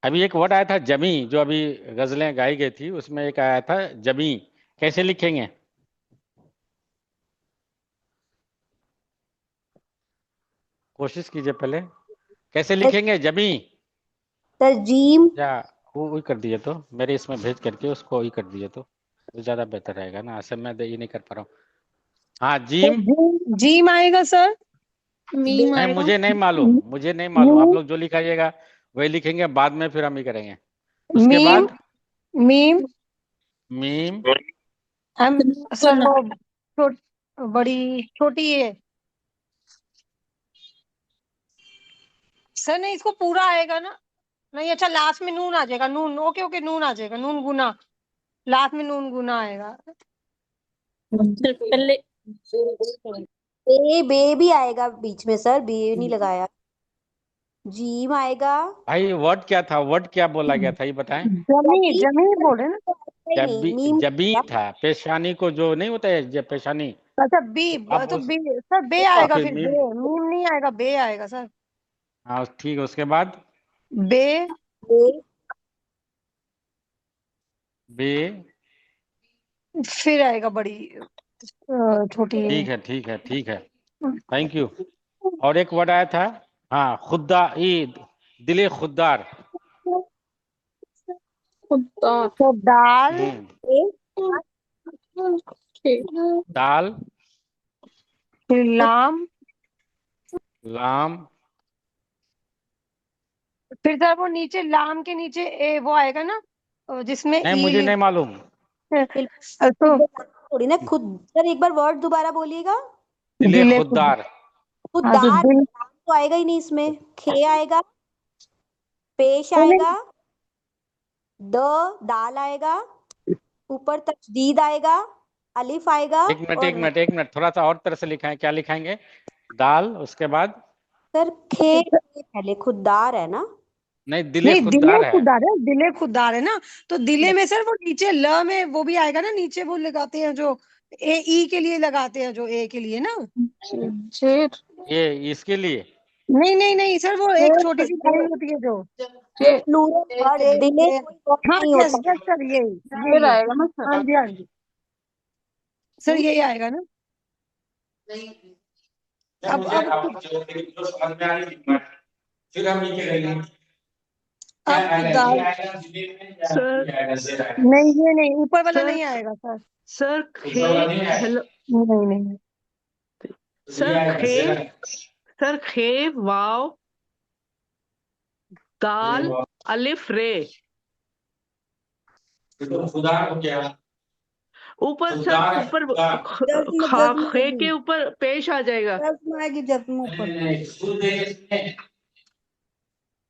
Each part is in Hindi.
अभी एक वर्ड आया था जमी, जो अभी गजलें गाई गई थी उसमें एक आया था जमी। कैसे लिखेंगे? कोशिश कीजिए पहले। कैसे लिखेंगे जमी? तरजीम। या वो कर दिए तो मेरे इसमें भेज करके उसको ही कर दिए तो ज्यादा बेहतर रहेगा ना। ऐसे मैं ये नहीं कर पा रहा हूँ। हाँ, तो जीम। जीम आएगा सर। मीम नहीं, आएगा। मुझे नहीं मालूम, मुझे नहीं मालूम। आप मीम। लोग जो लिखाइएगा वही लिखेंगे, बाद में फिर हम ही करेंगे। उसके मीम। बाद मीम। मीम। एम। सर वो बड़ी छोटी है सर। नहीं, इसको पूरा आएगा ना। नहीं, अच्छा लास्ट में नून आ जाएगा। नून, ओके ओके, नून आ जाएगा। नून गुना, लास्ट में नून गुना आएगा। सर पहले बे बे भी आएगा बीच में सर, बे नहीं लगाया। जीम आएगा। भाई वर्ड क्या था? वर्ड क्या बोला गया था ये बताएं। जमी जबी जमी बोले ना। ही नहीं, जबी। मीम जबी आएगा। था, पेशानी को जो नहीं होता है जब पेशानी। अच्छा बी। आप तो उस बी सर, बे और आएगा फिर फिर। बे, मीम। मीम नहीं आएगा, बे आएगा सर। हाँ ठीक है, उसके बाद बे। बे बे। फिर आएगा बड़ी छोटी। ठीक है, ठीक है, ठीक है। Thank you. और एक वर्ड आया था। हाँ, खुदा ईद, दिले खुद्दार। खुदा तो दाल। बे दाल। फिर लाम। लाम। फिर सर वो नीचे लाम के नीचे ए वो आएगा ना, जिसमें नहीं, ई मुझे नहीं मालूम। तो थोड़ी ना खुद। सर एक बार वर्ड दोबारा बोलिएगा। दिले दिले खुद। खुद्दार। हाँ तो खुददार, दिल। दाल तो आएगा ही नहीं इसमें। खे आएगा, पेश नहीं आएगा, नहीं, द दाल आएगा, ऊपर तशदीद आएगा, अलिफ आएगा। एक मिनट, एक और मिनट, एक मिनट, थोड़ा सा और तरह से लिखाएं। क्या लिखाएंगे? दाल, उसके बाद सर खे पहले खुददार है ना। नहीं, दिले नहीं, दिले खुद्दार है। खुदार है। दिले खुदार है ना। तो दिले में सर वो नीचे ल में वो भी आएगा ना। नीचे वो लगाते हैं जो ए ई के लिए लगाते हैं, जो ए के लिए ना। जेर ये इसके लिए। नहीं नहीं नहीं सर, वो एक छोटी सी लाइन होती है जो। ये प्लूरल वर्ड दिले कोई वर्ड हाँ नहीं यस होता। यस सर, यही फिर यही है। आएगा ना हाँ सर। जी हाँ जी सर, यही आएगा ना। अब समझ में आ रही फिर हम ये करेंगे। क्या अब आएगा? ये दाल। आएगा दिले में या सर ये आएगा, जेर आएगा? नहीं, ये नहीं, ऊपर वाला सर नहीं आएगा सर। सर खे ऊपर वाला नहीं आएगा हेलो नहीं नहीं। तो ये सर आएगा, खे जेर आएगा। सर खे वाव ये दाल अलिफ रे। तो खुदा हो गया। ऊपर सर खुदा है, ऊपर खुदा। जज्म खा जज्म खे आएगी, के ऊपर पेश आ जाएगा। जज्म आएगी, जज्म नहीं ऊपर। नहीं नहीं, खुद देखते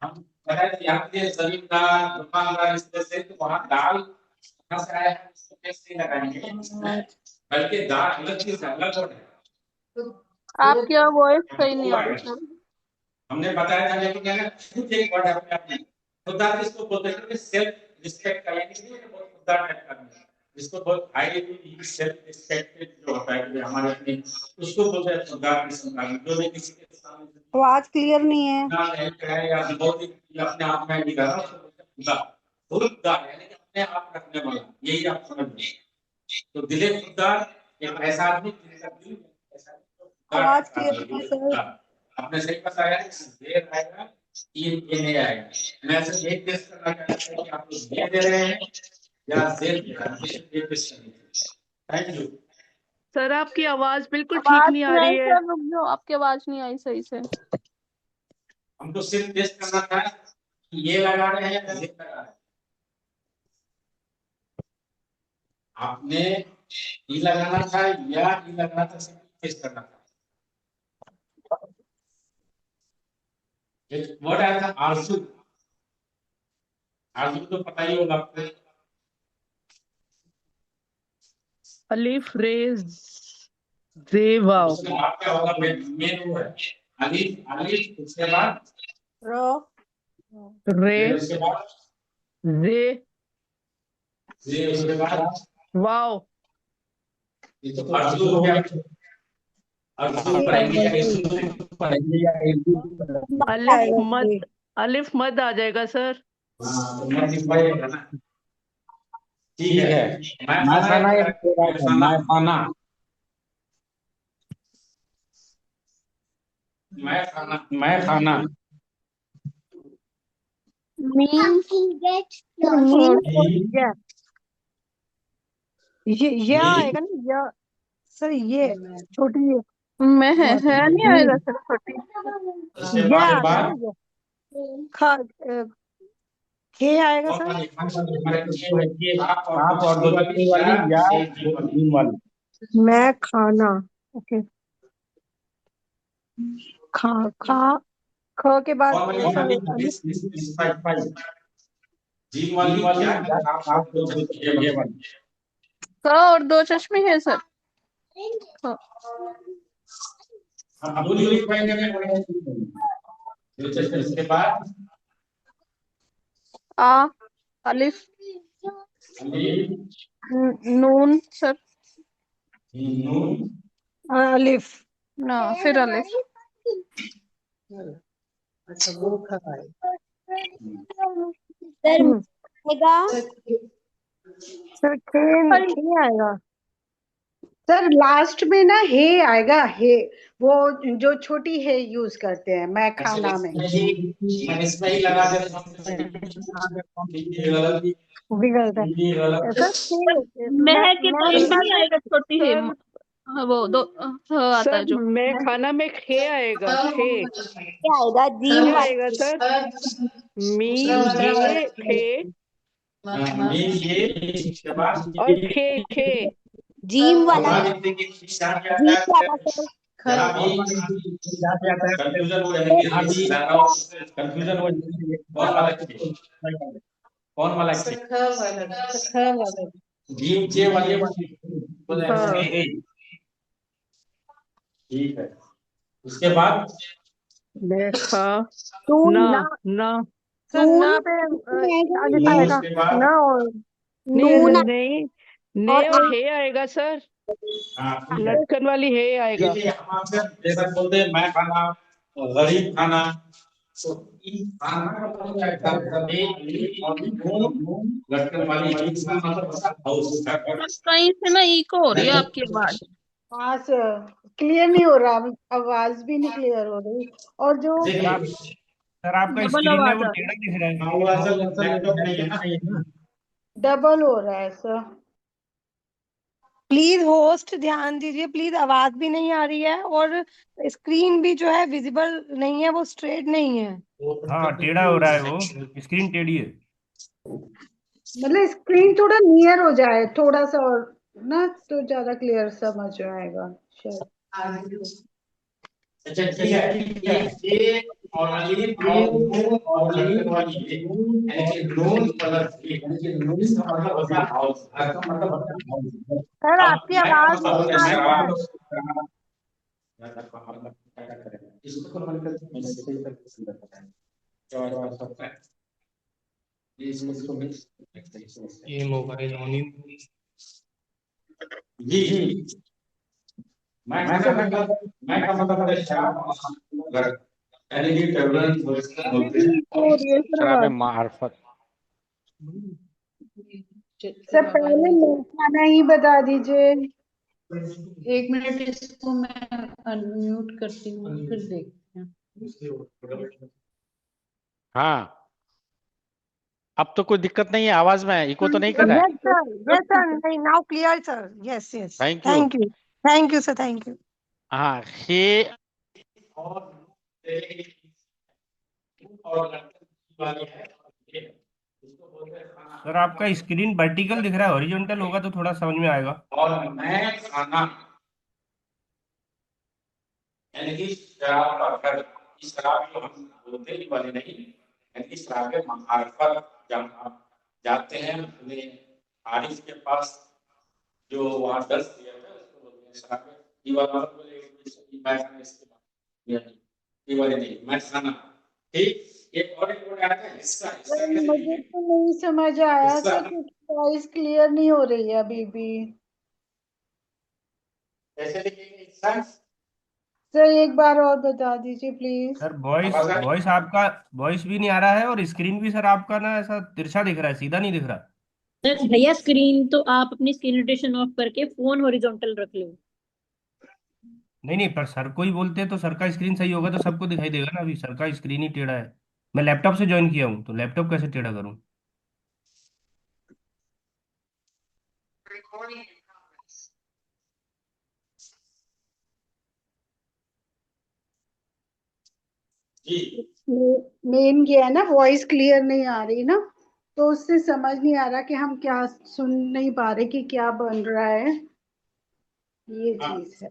हम बताए थे यहाँ पे जमींदार दुकानदार इस तरह से, तो वहाँ दाल कहाँ से आया है इसको कैसे लगाएंगे इसमें? बल्कि दाल अलग चीज है, अलग वर्ड है। आपकी वॉइस सही नहीं वो आ रही आएगा। सर। हमने बताया था, लेकिन मैंने खुद एक वर्ड अपने आप में खुदा किसको बोलते हैं? सेल्फ रिस्पेक्ट का, यानी कि बहुत खुदा टाइप का आदमी है, जिसको बहुत हाईली सेल्फ रिस्पेक्टेड जो होता है कि हमारे अपने, उसको बोलते हैं खुदा किस्म का, जो नहीं किसी के सामने आवाज क्लियर नहीं है। ना है या बहुत ही अपने आप में भी रहा, उसको बोलते हैं खुदा। खुदा यानी कि अपने आप रखने वाला, यही आप समझ लीजिए। तो दिले खुदा एक ऐसा आदमी जिसका दिल ऐसा खुदा आवाज टाइप का क्लियर आदमी, नहीं है दिले सर। खुदा। आपने सही बताया, देर आएगा, ये नहीं आएगा। मैं सिर्फ एक टेस्ट करना चाहता हूं कि आप लोग ये दे रहे हैं या जेर दे रहे हैं, सिर्फ ये टेस्ट करना। Thank you. सर आपकी आवाज बिल्कुल ठीक आवाज नहीं आ नहीं रही आई है। सर, रुक जाओ, आपकी आवाज नहीं आई सही से। हमको सिर्फ टेस्ट करना था कि ये लगा रहे हैं या जेर लगा रहे हैं। आपने ई लगाना था या ई लगाना था, सिर्फ टेस्ट करना था। एक वर्ड आया था आरजू। आरजू तो पता ही होगा आपको। अलिफ रे जे वाव। उसके बाद क्या होगा? मेन वो है अलीफ, अलीफ उसके बाद रो रे फिर उसके बाद जे ये, उसके बाद वाव। ये तो अर्जू हो गया। अर्जू ये पढ़ेंगे आएगा या जी। इसको पढ़ेंगे या मत अलिफ आएगा मद जी। अलिफ मद आ जाएगा सर। हाँ, तो मल्टीप्लाई है ना। ठीक है, मैं मैं खाना खाना है, या मैं खाना मैं खाना, मैं खाना मीन सर मीन और ही, ये ही, आएगा ना या सर ये छोटी ये मैं है नहीं आएगा सर छोटी। उसके ये बाद आएगा ना ये खा खे आएगा कौन सर। वाली हमारे आप और दो बच्चे वाली या दो टीम वाली। मैं खाना ओके खा खा ख के बाद कौन सर वाली अलिफ जीम टीम वाली वाली या या आप आप दो दो ये ये वाली। वाली। क और दो चश्मे है सर। ख। हम दो लिख पाएंगे दिलचस्प। इसके बाद आ अलिफ अलीफ, नून सर। नून, अलिफ ना फिर अलिफ। अच्छा वो खाए सर आएगा सर खे आएगा सर लास्ट में ना हे आएगा हे वो जो छोटी है यूज करते हैं मैं खाना में मैं इसमें ही लगा देता हूँ। ये गलत, भी गलत है ये गलत। सर खे मैं के मैं टाइम पे खाना नहीं आएगा छोटी है। हाँ, वो दो आता है सर जो। मैं खाना में खे आएगा खे क्या आएगा जीम क्या वाला आएगा सर मीम ये खे ये इसके बाद और खे खे जीम वाला मान लीजिए कि जीम वाला सर जहाँ भी कंफ्यूजन हो रहेगी, कंफ्यूजन हो जाएगी। कौन वाला जीम जे वाले हाँ ठीक है। उसके बाद मैं खा नून ना ना ना सर नून ना पे आएगा क्या लिखा आएगा उसके बाद ना और नहीं नून नहीं ने और और हे आएगा सर हाँ ठीक है। लटकन वाली हे आएगा ये हम आपसे जैसा बोलते हैं मैं खाना, गरीब खाना, तो इन खाना का मतलब क्या है? एक और नून, लटकन वाली इसका मतलब हाउस का। सर कहीं से ना इको हो रही है आपकी आवाज। हाँ सर क्लियर नहीं हो रहा आवाज भी नहीं क्लियर हो रही और जो सर आपका डबल स्क्रीन में आवाज वो आ टेढ़ा दिख रहा है। हाँ, वो असल लैपटॉप नहीं है ना। डबल हो रहा है सर प्लीज होस्ट ध्यान दीजिए प्लीज आवाज भी नहीं आ रही है और स्क्रीन भी जो है विजिबल नहीं है वो स्ट्रेट नहीं है हाँ टेढ़ा हो रहा है वो स्क्रीन टेढ़ी है। मतलब स्क्रीन थोड़ा नियर हो जाए थोड़ा सा और ना तो ज्यादा क्लियर समझ आएगा शायद अच्छा ठीक है। ये और अलीफ और नून और लटकन वाली ये यानी कि नून प्लस इसका मतलब होता है हाउस। इसका मतलब होता है हाउस। सर अब आपकी मैं आवाज मतलब नहीं आ मैं रही है क्या करें इसको तो मन कर मैं सही तरीके से बताएं क्या हो सकता है। ये इसको मिक्स ये मोबाइल ऑन ही जी मैं मैं का मतलब है शाम घर यानी कि टर्बुलेंट बोलते हैं। हो रही है सर आवाज। मार्फत सर पहले मैं खाना ही बता दीजिए एक मिनट इसको मैं अनम्यूट करती हूँ फिर देखते हैं। हाँ अब तो कोई दिक्कत नहीं है आवाज में इको तो नहीं कर रहा है। यस सर नहीं now clear sir yes yes thank you. Thank you sir thank you हाँ ये और और लटकन वाली है ये इसको बोलते हैं खाना। सर आपका स्क्रीन वर्टिकल दिख रहा है हॉरिजॉन्टल होगा तो थोड़ा समझ में आएगा। और मैं खाना यानी कि शराब का घर, इस शराब को हम बोलते ही वाले नहीं यानी कि शराब के मार्फत जब आप जाते हैं अपने आरिफ के पास जो वहाँ दर्ज दिया था उसको बोलते हैं शराब के दीवार बोले मैं खाना इसके बाद ये वाले नहीं मैं खाना। ठीक एक और एक वर्ड आता है हिस्सा। हिस्सा कैसे मुझे लिखेंगे? तो नहीं समझ आया हिस्सा सर क्योंकि वॉइस क्लियर नहीं हो रही है अभी भी कैसे लिखेंगे हिस्सा? सर एक बार और बता दीजिए प्लीज। सर वॉइस आवाज आ रही वॉइस आपका वॉइस भी नहीं आ रहा है, और स्क्रीन भी सर आपका ना ऐसा तिरछा दिख रहा है, सीधा नहीं दिख रहा। सर भैया स्क्रीन तो आप अपनी स्क्रीन रोटेशन ऑफ करके फोन हॉरिजॉन्टल रख लो। नहीं नहीं, पर सर को ही बोलते हैं तो सर का स्क्रीन सही होगा तो सबको दिखाई देगा ना। अभी सर का स्क्रीन ही टेढ़ा है। मैं लैपटॉप से ज्वाइन किया हूँ तो लैपटॉप कैसे टेढ़ा करूँ? जी। मेन ये है ना, वॉइस क्लियर नहीं आ रही ना, तो उससे समझ नहीं आ रहा कि हम क्या सुन नहीं पा रहे कि क्या बन रहा है, ये हाँ, चीज है।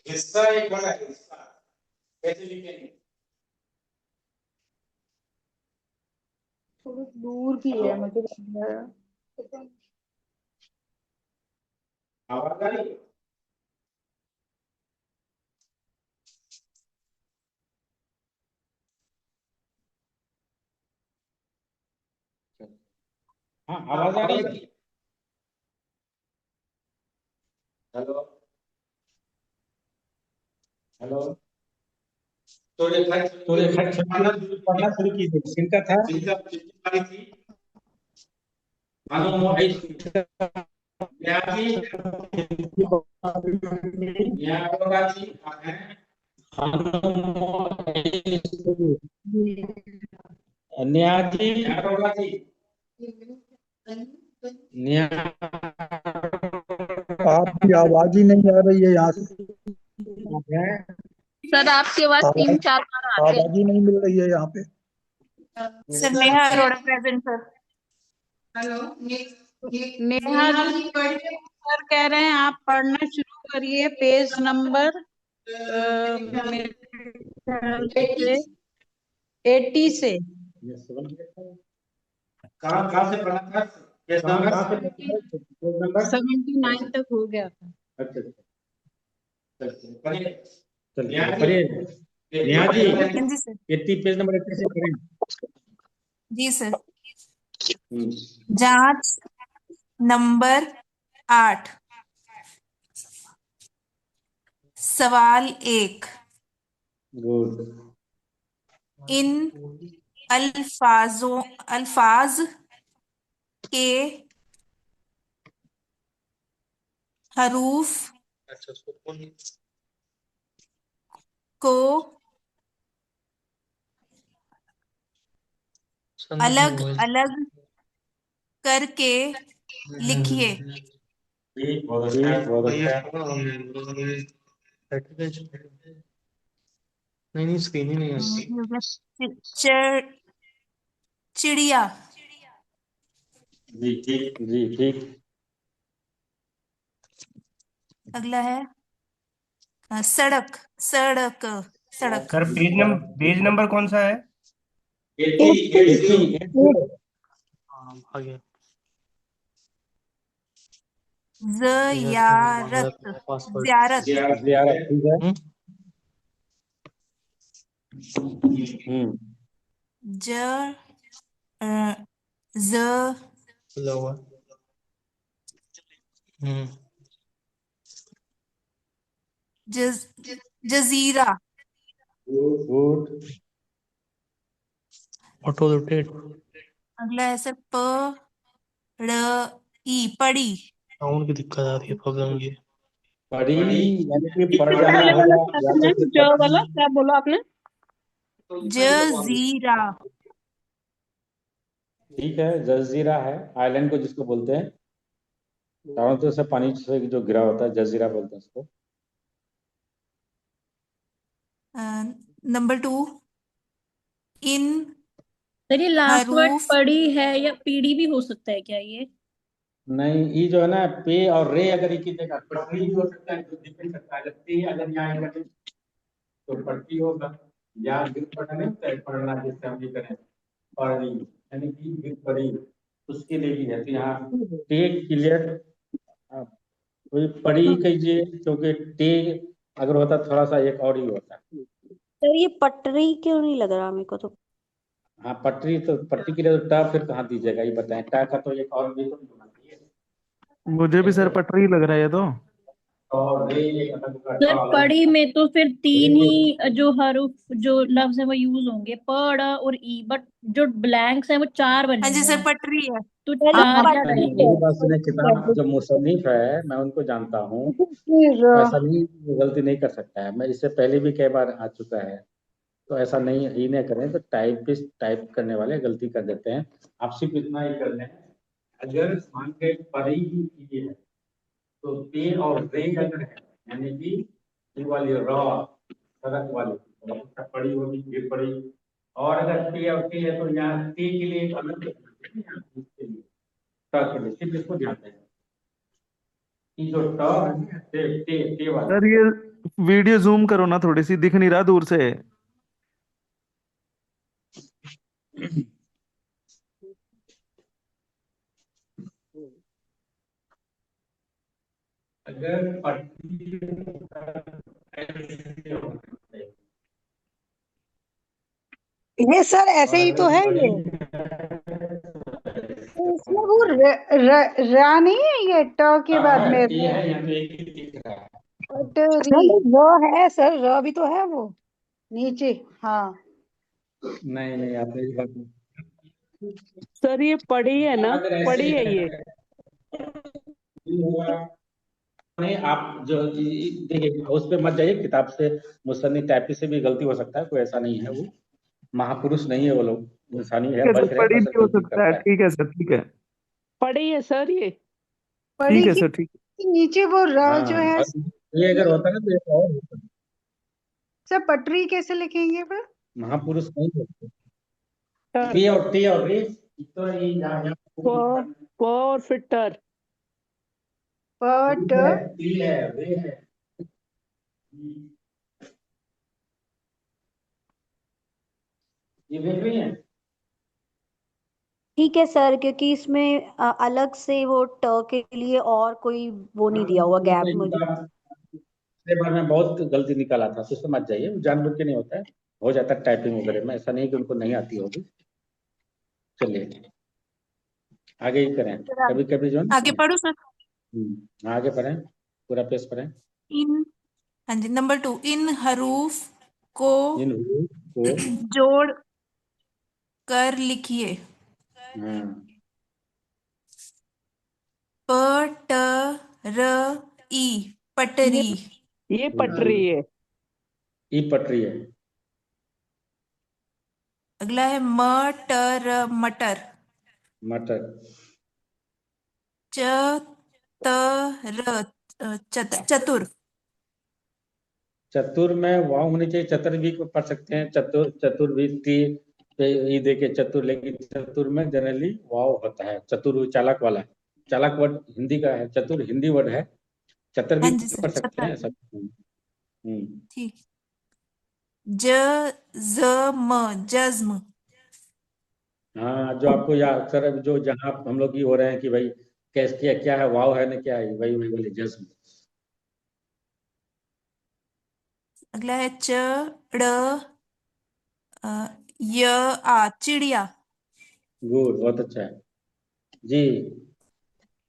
हिस्सा एक बड़ा है, हिस्सा कैसे लिखेंगे? थोड़ा दूर भी है मुझे लग रहा है। आवाज आ रही है? हाँ, आवाज आ रही है? Hello hello. तो रेखा पढ़ना शुरू कीजिए। जिनका था, जिनका वाली थी न्याजी न्याजी आप हैं? न्याजी न्यारोगा जी न्या आपकी आवाज ही नहीं आ रही है यहाँ से। सर आपकी आवाज तीन आवाज चार बार आ रही है। आवाज ही नहीं मिल रही है यहाँ पे। Sir Neha Arora present sir. Hello Neha ji sir कह रहे हैं आप पढ़ना शुरू करिए पेज नंबर मेरे ख्याल से 80 से। कहाँ से पढ़ा था? पेज नंबर 79 तक हो गया था। अच्छा पढ़िए। न्याजी जी सर। 80 पेज नंबर 80 से करें। जी सर। जांच नंबर 8, सवाल 1। गुड। इन अल्फाज के हरूफ को अलग अलग करके लिखिए। ठीक, बहुत अच्छा। नहीं स्क्रीन ही नहीं है इसकी। ये हो गया चिड़िया। जी ठीक। जी ठीक। अगला है सड़क सड़क सड़क। सर पेज नंबर कौन सा है? 80 आ गया। ज़ियारत पासवर्ड ज़ियारत जियारत ठीक है। ज अ, ज खुला हुआ। जजीरा। गुड। Auto rotate. अगला है सर ड़ ई पड़ी। साउंड की दिक्कत आ रही है, प्रॉब्लम ये। पढ़ी यानी कि पढ़ क्या जाना बोले होगा वाला या आपने तो जो वाला क्या बोला आपने? जजीरा। ठीक है। जजीरा है आइलैंड को जिसको बोलते हैं, चारों तरफ से पानी से जो गिरा होता है जजीरा बोलते हैं उसको। नंबर 2, इन सर ये लास्ट वर्ड हरूफ पढ़ी है या पीढ़ी भी हो सकता है क्या ये? नहीं, ये जो है ना पे और रे अगर एक ही जगह पटरी भी हो सकता है, तो दिख सकता है। अगर पे अगर यहाँ आएगा तो पटरी होगा, या गिर पड़ना होता है, पढ़ना जिससे हम ये करें पढ़ी यानी कि गिर पड़ी, उसके लिए भी है। तो यहाँ टेक क्लियर कोई पढ़ी कीजिए, क्योंकि टे अगर होता थोड़ा सा एक और ही होता। सर ये पटरी क्यों नहीं लग रहा मेरे को तो? हाँ पटरी, तो पटरी के लिए तो टा फिर कहाँ दीजिएगा ये बताएं। टा का तो एक और भी तो होना चाहिए। मुझे भी सर पटरी लग रहा है ये तो। और और रे एक अलग होगा, सर ट अलग पढ़ी होगा। में तो फिर रे तीन के ही जो हरूफ जो लफ्ज है वो यूज होंगे, प, ड़ और ई, बट जो ब्लैंक्स हैं वो चार हाँ जी बनेंगे सर, वहां, पटरी है। तो सर ये चार क्या पटरी नहीं, करेंगे? मेरी है, बात सुने, पटरी किताब है। जो मुसन्निफ है मैं उनको जानता हूँ, फिर तो ऐसा नहीं वो गलती नहीं कर सकता है। मैं इससे पहले भी कई बार आ चुका है, तो ऐसा नहीं इन्हें करें तो टाइपिस्ट टाइप करने वाले गलती कर देते हैं। आप सिर्फ इतना ही कर लें, अगर मान के पढ़ी ही की है तो पे और रे अगर है, यानी कि ये वाली रॉ सड़क वाली मतलब पड़ी होगी गिर पड़ी, और अगर पे और टे है तो यहाँ टे के लिए एक अलग इसके लिए ट के लिए सिर्फ इसको ध्यान दें कि जो ट है ना, टे टे टे वाला सर ये वीडियो जूम करो ना, थोड़ी सी दिख नहीं रहा दूर से। अगर पट्टी ये सर ऐसे और ही तो अगर है पड़ी ये। तो इसमें वो रा नहीं है ये ट के बाद में टी है यहाँ पे एक ही दिख रहा है। पटरी र है सर, र भी तो है वो नीचे। हाँ नहीं नहीं, आप मेरी बात नहीं। सर ये पढ़ी है ना, अगर ऐसे पढ़ी है ये। नहीं, आप जो देखिए उस पे मत जाइए, किताब से मुसन्नी टाइपी से भी गलती हो सकता है, कोई ऐसा नहीं है। वो महापुरुष नहीं है, वो लोग इंसानी है, ठीक है सर, बच रहे, पढ़ी बस भी हो गलती सकता है, करता है। ठीक है सर, ठीक है। पढ़ी है सर ये। पड़ी ठीक है की सर, ठीक। नीचे वो र हाँ, जो है। और ये अगर होता ना तो एक और होता। सर पटरी कैसे लिखेंगे फिर? महापुरुष नहीं होते। टर, पी और टी और रे तो ये यहाँ प, प और फिर टर। पट है, टी है, रे है। ये देख रही हैं? ठीक है सर, क्योंकि इसमें अलग से वो ट के लिए और कोई वो नहीं दिया हुआ गैप मुझे। पिछले बार में बहुत गलती निकाला था, तो उससे मत जाइए, वो जानबूझ के नहीं होता है, हो जाता है टाइपिंग वगैरह में, ऐसा नहीं कि उनको नहीं आती होगी। चलिए आगे ही करें, कभी कभी जो है आगे ना। पढ़ो सर। आगे पढ़ें, पूरा पेज पढ़ें। इन हाँ जी, नंबर 2, इन हरूफ को इन को जोड़ कर लिखिए। हाँ, प, ट, र, ई, ये पटरी। ये पटरी है। ई पटरी है। अगला है म, ट, र, मटर। मटर। च, त, र, चतुर। चतुर में वाव होनी चाहिए, चतुर्वी को पढ़ सकते हैं, चतुर चतुर्विधि पे ई दे के चतुर, लेकिन चतुर में जनरली वाव होता है। चतुर चालाक वाला, चालाक वर्ड हिंदी का है, चतुर हिंदी वर्ड है, चतर हाँ भी जी सर, पढ़ सकते हैं चतर। ऐसा। ठीक। ज, ज, म, जज्म। हाँ, जो आपको याद अक्सर जो जहाँ हम लोग ये हो रहे हैं कि भाई कैसे क्या क्या है, वाव है ना क्या है, वही वही बोले जज्म। अगला है च, ड़, अ, य, आ, चिड़िया। गुड, बहुत अच्छा है जी।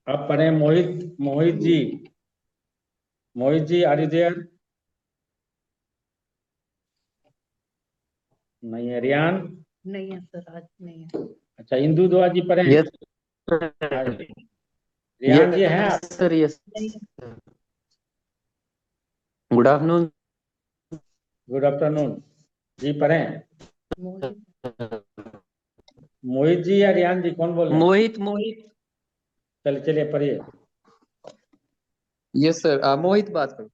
अब पढ़े मोहित, Mohit ji, Mohit ji are you there? नहीं है। रियान? नहीं है सर, आज नहीं है। अच्छा, इंदु दुआ जी पढ़े? यस रियान जी हैं आप? Sir, yes. नहीं गुड आफ्टरनून। गुड आफ्टरनून जी, पढ़े? मोहित। मोहित जी या रियान जी, कौन बोल रहे हैं? मोहित, मोहित। चलिए चलिए पढ़िए। यस सर, मोहित बात करो।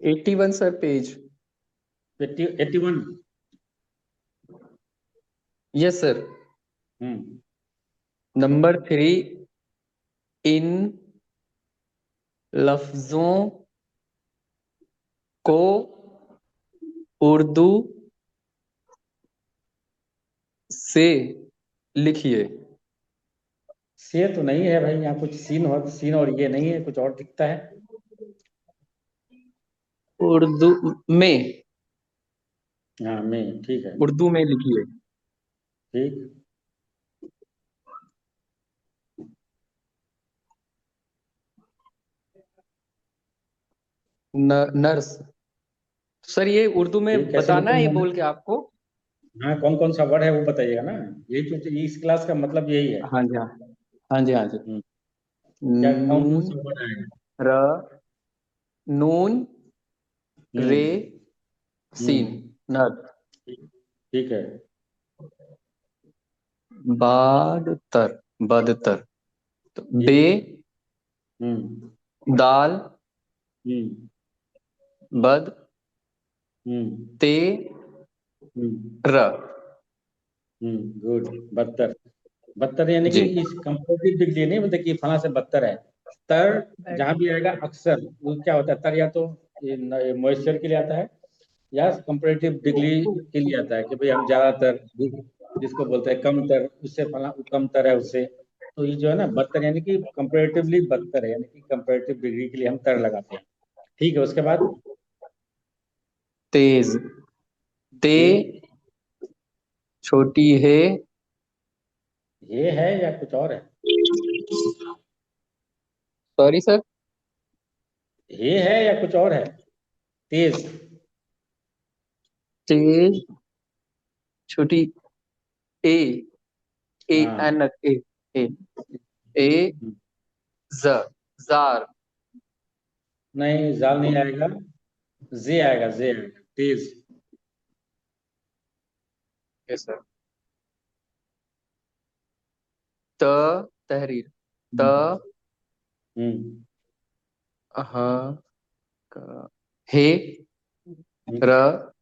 81 sir, page. 81। Yes sir. Hmm. Number 3, इन लफ्जों को उर्दू से लिखिए। से तो नहीं है भाई, यहाँ कुछ सीन हो, सीन और ये नहीं है, कुछ और दिखता है। उर्दू में, हाँ मैं, ठीक है, उर्दू में लिखिए। ठीक। नर्स। सर ये उर्दू में ये कैसे बताना है, ये लिखूंगा मैं? बोल के आपको। हाँ, कौन कौन सा वर्ड है वो बताइएगा ना। यही तो इस क्लास का मतलब यही है। हाँ जी, हाँ। हाँ जी, हाँ जी। हम्म, क्या कौन कौन नून, सा वर्ड आएगा? र, नून, रे, हम्म। सीन, हम्म। नर। ठीक ठीक है। बादतर, बदतर। तो बे, ठीक। हम्म। दाल, हम्म। बद, हम्म। ते, हम्म। र। गुड। बदतर। बदतर यानी कि जी। इस कंपेरेटिव डिग्री नहीं बोलते कि फला से बदतर है। तर जहां भी आएगा अक्सर वो क्या होता है, तर या तो मॉइस्चर के लिए आता है, या कंपेरेटिव डिग्री के लिए आता है कि भाई हम ज्यादातर, जिसको बोलते हैं कम तर, उससे फला कम तर है उससे। तो ये जो है ना बदतर यानी कि कंपेरेटिवली बदतर है, यानी कि कंपेरेटिव डिग्री के लिए हम तर लगाते हैं। ठीक है, उसके बाद तेज, ते, ये छोटी है, ये है या कुछ और है? Sorry sir. ये है या कुछ और है? तेज। तेज, छोटी ए, ए हाँ। एन, ए, ए, ए, ज, जार। नहीं, जाल नहीं आएगा। जे आएगा, जे आएगा, तेज। Yes sir. त, तहरीर, त, हम्म। हाँ, हे, हम्म। र,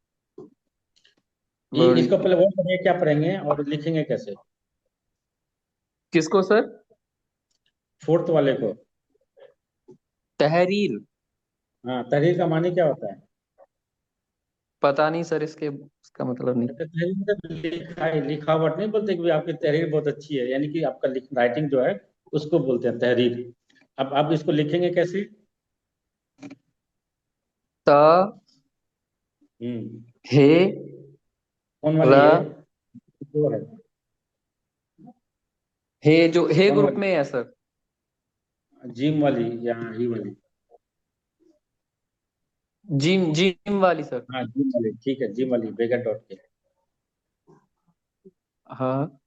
ये बड़ी। इसको पहले वो पढ़ेंगे, क्या पढ़ेंगे और लिखेंगे कैसे? किसको सर? फोर्थ वाले को। तहरीर। हाँ, तहरीर का माने क्या होता है? पता नहीं सर, इसका मतलब नहीं। अच्छा, तहरीर मतलब लिखावट नहीं बोलते कि भाई आपकी तहरीर बहुत अच्छी है, यानी कि आपका राइटिंग जो है उसको बोलते हैं तहरीर। अब आप इसको लिखेंगे कैसे? त, हम्म। हे, कौन र, वाली है? दो है। हे जो हे कौन ग्रुप वाली? में है सर। जिम वाली या ही वाली? जिम, जिम वाली सर। हाँ, जिम वाली, ठीक है, जिम वाली बेगर डॉट के। हाँ,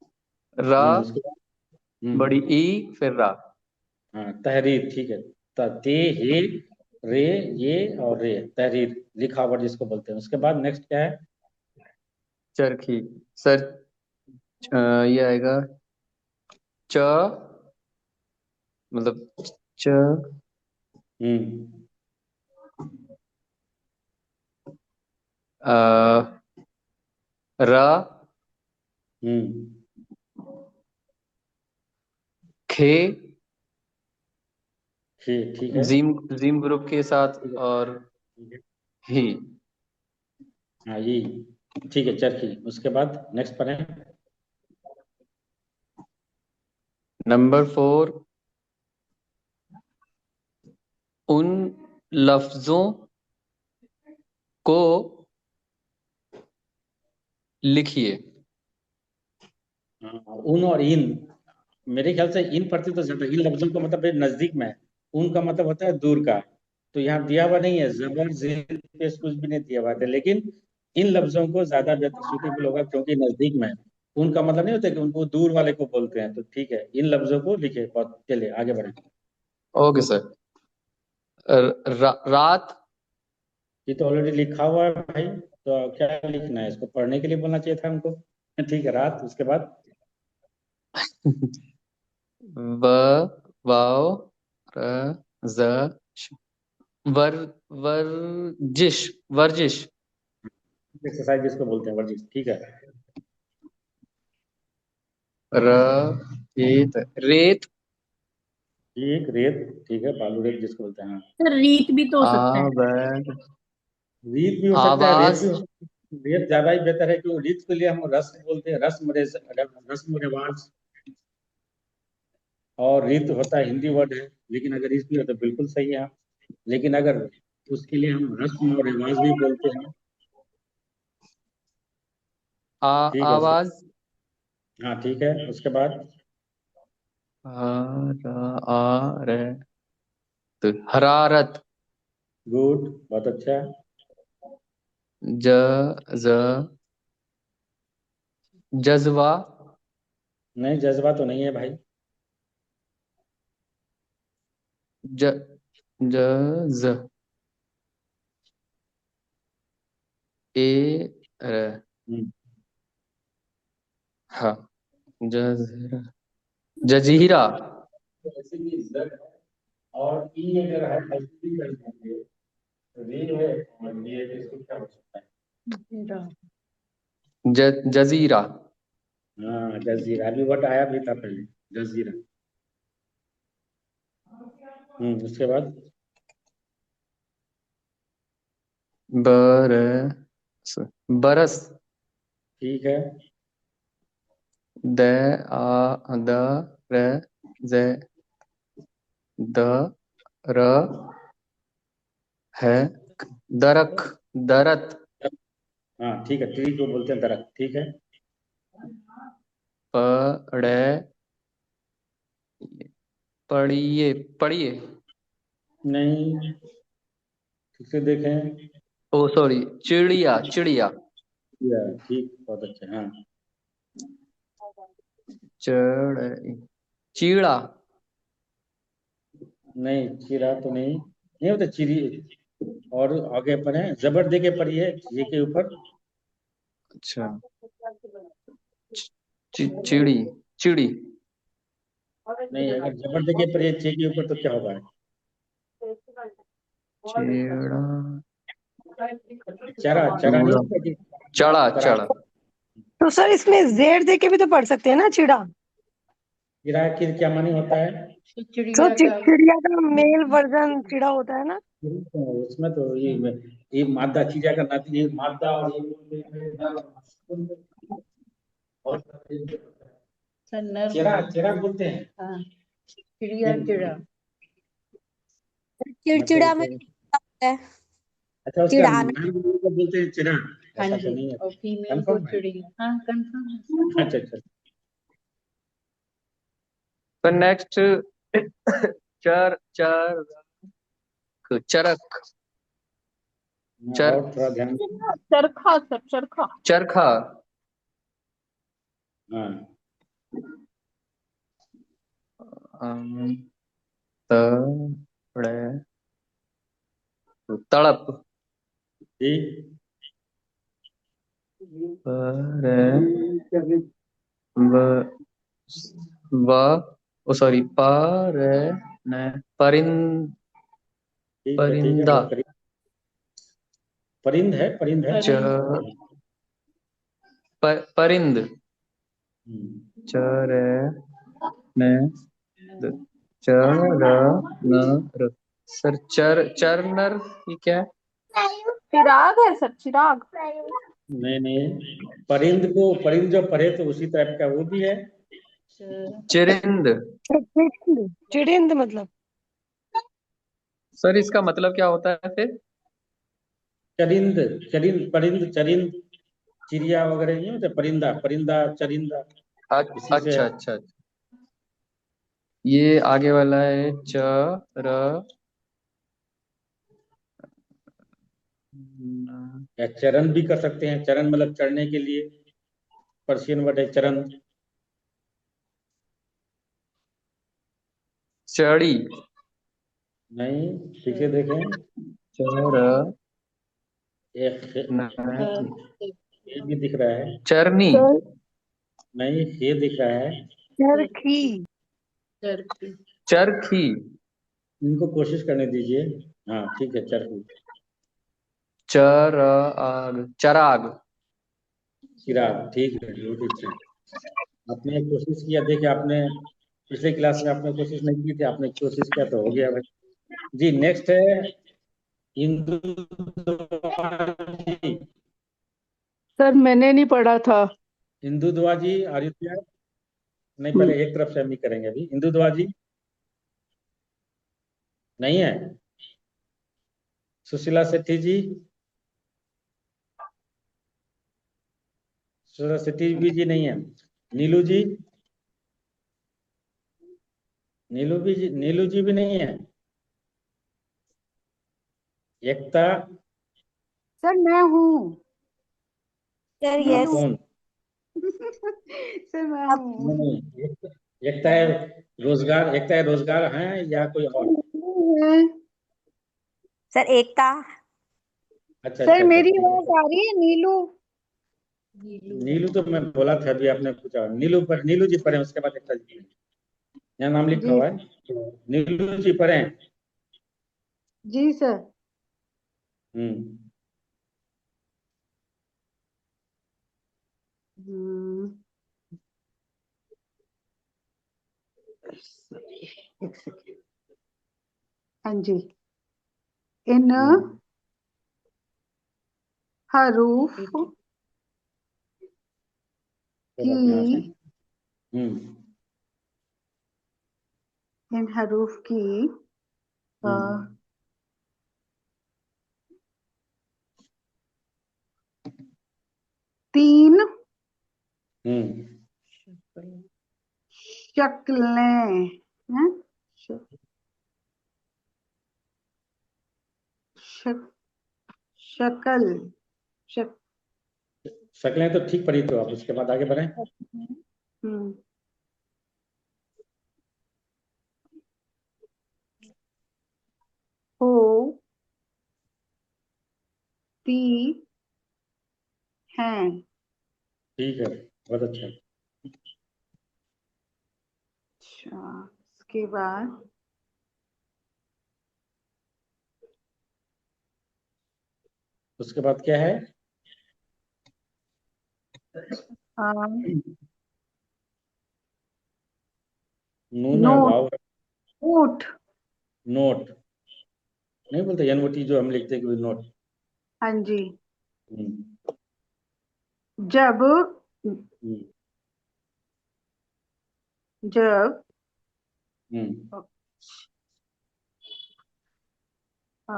रा, उसके बाद बड़ी हम्म। ई, फिर रा। हाँ, तहरीर, ठीक है। ते, हे, रे, ये और रे, तहरीर, लिखावट जिसको बोलते हैं। उसके बाद नेक्स्ट क्या है? चरखी सर। ये आएगा च, मतलब च, हम्म। आ, र, हम्म। खे, ठीक है। जिम, जिम ग्रुप के साथ, ठीक है। और ठीक है। ही। हाँ, ये ठीक है, चरखी। उसके बाद नेक्स्ट पर है। नंबर 4, उन लफ्जों को लिखिए। हाँ, उन और इन, मेरे ख्याल से इन पढ़ते तो ज्यादा, इन लफ्जों का मतलब है नजदीक में है। उन का मतलब होता है दूर का। तो यहाँ दिया हुआ नहीं है, जबर जेर पेश कुछ भी नहीं दिया हुआ है, लेकिन इन लफ्जों को ज्यादा सूटेबल होगा क्योंकि नजदीक में है। उनका मतलब नहीं होता कि उनको दूर वाले को बोलते हैं, तो ठीक है, इन लफ्जों को लिखे। बहुत चलिए आगे बढ़े। Okay sir. रात, ये तो ऑलरेडी लिखा हुआ है भाई, तो क्या लिखना है? इसको पढ़ने के लिए बोलना चाहिए था हमको। ठीक है, रात। उसके बाद व, वाव, र, ज, श, वर, वर्जिश, वर्जिश। एक्सरसाइज जिसको बोलते हैं, वर्जिश, ठीक है। र, रेत, रेत, ठीक, रेत, ठीक है, बालू रेत जिसको बोलते हैं, हाँ। सर रीत भी तो हो आ, सकता है। बैग, रीत भी हो सकता है, रेत आवाज। भी हो सकता है। रेत ज्यादा ही बेहतर है, क्योंकि रीत के लिए हम रस्म बोलते हैं, रस्म रिवाज। और रीत होता है हिंदी वर्ड है, लेकिन अगर रीत भी हो तो बिल्कुल सही है। लेकिन अगर उसके लिए हम रस्म और रिवाज भी बोलते हैं। ठीक है, उसके, आवाज। हाँ ठीक है, उसके बाद आ, र, आ, रे, तो हरारत। गुड, बहुत अच्छा। ज ज जज्बा, नहीं, जज्बा तो नहीं है भाई। ज ज ज ए र हम्म, हाँ जजीरा, ऐसे भी Z है और ई अगर है ऐसे भी कर देंगे, रे है और ये है, तो इसको क्या हो सकता है? जजीरा, हाँ, जजीरा भी वर्ड आया भी था पहले, जजीरा। उसके बाद बरस, बरस, ठीक है। द आ द र ज द र है दरक, दरत, हाँ ठीक है, ट्री को बोलते हैं दरख्त, ठीक है। पड़े पढ़िए पढ़िए, नहीं, ठीक से देखें। ओ सॉरी, चिड़िया चिड़िया, या ठीक, बहुत अच्छा, हाँ। चढ़ चीड़ा, नहीं, चिरा तो नहीं, नहीं होता चिड़ी। और आगे पर है, जबर दे के पढ़िए ये के ऊपर। अच्छा चिड़ी चिड़ी, नहीं, अगर जबर दे के पढ़िए चे के ऊपर तो क्या होगा? चिड़ा, चरा, चरा नहीं होता कि चढ़ा चरा। चढ़ा, तो सर इसमें जेड दे के भी तो पढ़ सकते हैं ना, चिड़ा। चिरा की क्या मानी होता है? तो चिड़िया का मेल वर्जन चिड़ा होता है ना। उसमें तो ये मादा चिड़िया का नाती, ये मादा और ये और चिरा, चिरा बोलते हैं। चिड़िया चिड़ा। चिड़चिड़ा में होता है अच्छा, उसका चिढ़ाना। नाम को बोलते हैं चिरा, ऐसा तो नहीं है। और फीमेल को कंफर्म है? चिड़िया। हाँ कंफर्म। अच्छा अच्छा। तो नेक्स्ट चर चर चरक, और थोड़ा ध्यान। चरखा सर, चरखा। चरखा, हाँ, तड़े तड़प, ठीक। व ओ सॉरी पर न परिंद, ठीक है, ठीक है, परिंदा, परिंद है, परिंद है। परिंद, चर न चर न सर, चरनर, ये क्या है? चिराग है सर, चिराग। नहीं नहीं, परिंद जो पढ़े तो उसी टाइप का वो भी है। चिरिंद, चिड़िंद मतलब। सर इसका मतलब क्या होता है फिर? चरिंद, चरिंद, परिंद, चरिंद, चिड़िया वगैरह नहीं होते, परिंदा, परिंदा, चरिंदा, इसी से। अच्छा अच्छा, ये आगे वाला है च र या चरण भी कर सकते हैं, चरण मतलब चढ़ने के लिए, पर्शियन वर्ड है चरण। चढ़ी, नहीं, ठीक से देखें। चर एक न ये भी दिख रहा है। चरनी, नहीं, ये दिख रहा है। चरखी। चरखी, इनको कोशिश करने दीजिए। हाँ ठीक है, चरखी। चराग, चराग, चिराग, ठीक है, बहुत अच्छा। आपने कोशिश किया, देखिए आपने पिछले क्लास में आपने कोशिश नहीं की थी, आपने कोशिश किया तो हो गया भाई जी। नेक्स्ट है हिंदू जी। सर मैंने नहीं पढ़ा था। हिंदू दुआ जी, आदित्य। नहीं, पहले एक तरफ से हम ही करेंगे अभी। हिंदू दुआ जी नहीं है। सुशीला सेठी जी, सुशीला सेठी जी नहीं है। नीलू जी, नीलू जी भी नहीं है। एकता। सर मैं हूँ। सर हाँ यस। कौन? सर मैं अब हूँ। नहीं, एकता है रोजगार, एकता है रोजगार है या कोई और? सर एकता। अच्छा सर अच्छा अच्छा, मेरी ठीक है। आवाज आ रही है? नीलू। नीलू तो मैं बोला था अभी, आपने पूछा नीलू पर, नीलू जी पढ़े, उसके बाद एकता जी। यहाँ नाम लिखा जी हुआ है, तो नीलू जी पढ़े। जी सर। हम्म। हम्म, एक सेकेंड। हाँ जी। इन हरूफ तो आप यहाँ से। की, इन हरूफ की अ, हम्म। 3 हम्म। शक्लें हैं? श- शक, शकल शक, शक्लें तो ठीक पढ़ी, तो आप उसके बाद आगे बढ़े। हम्म, होती हैं। ठीक है, बहुत अच्छा। अच्छा, उसके बाद उसके बाद क्या है? नून है, नोट वाव है। नोट। नोट नहीं बोलते, एनओटी जो हम लिखते हैं कि नोट। हाँ जी। हम्म। जब हम्म। जब हम्म। आ,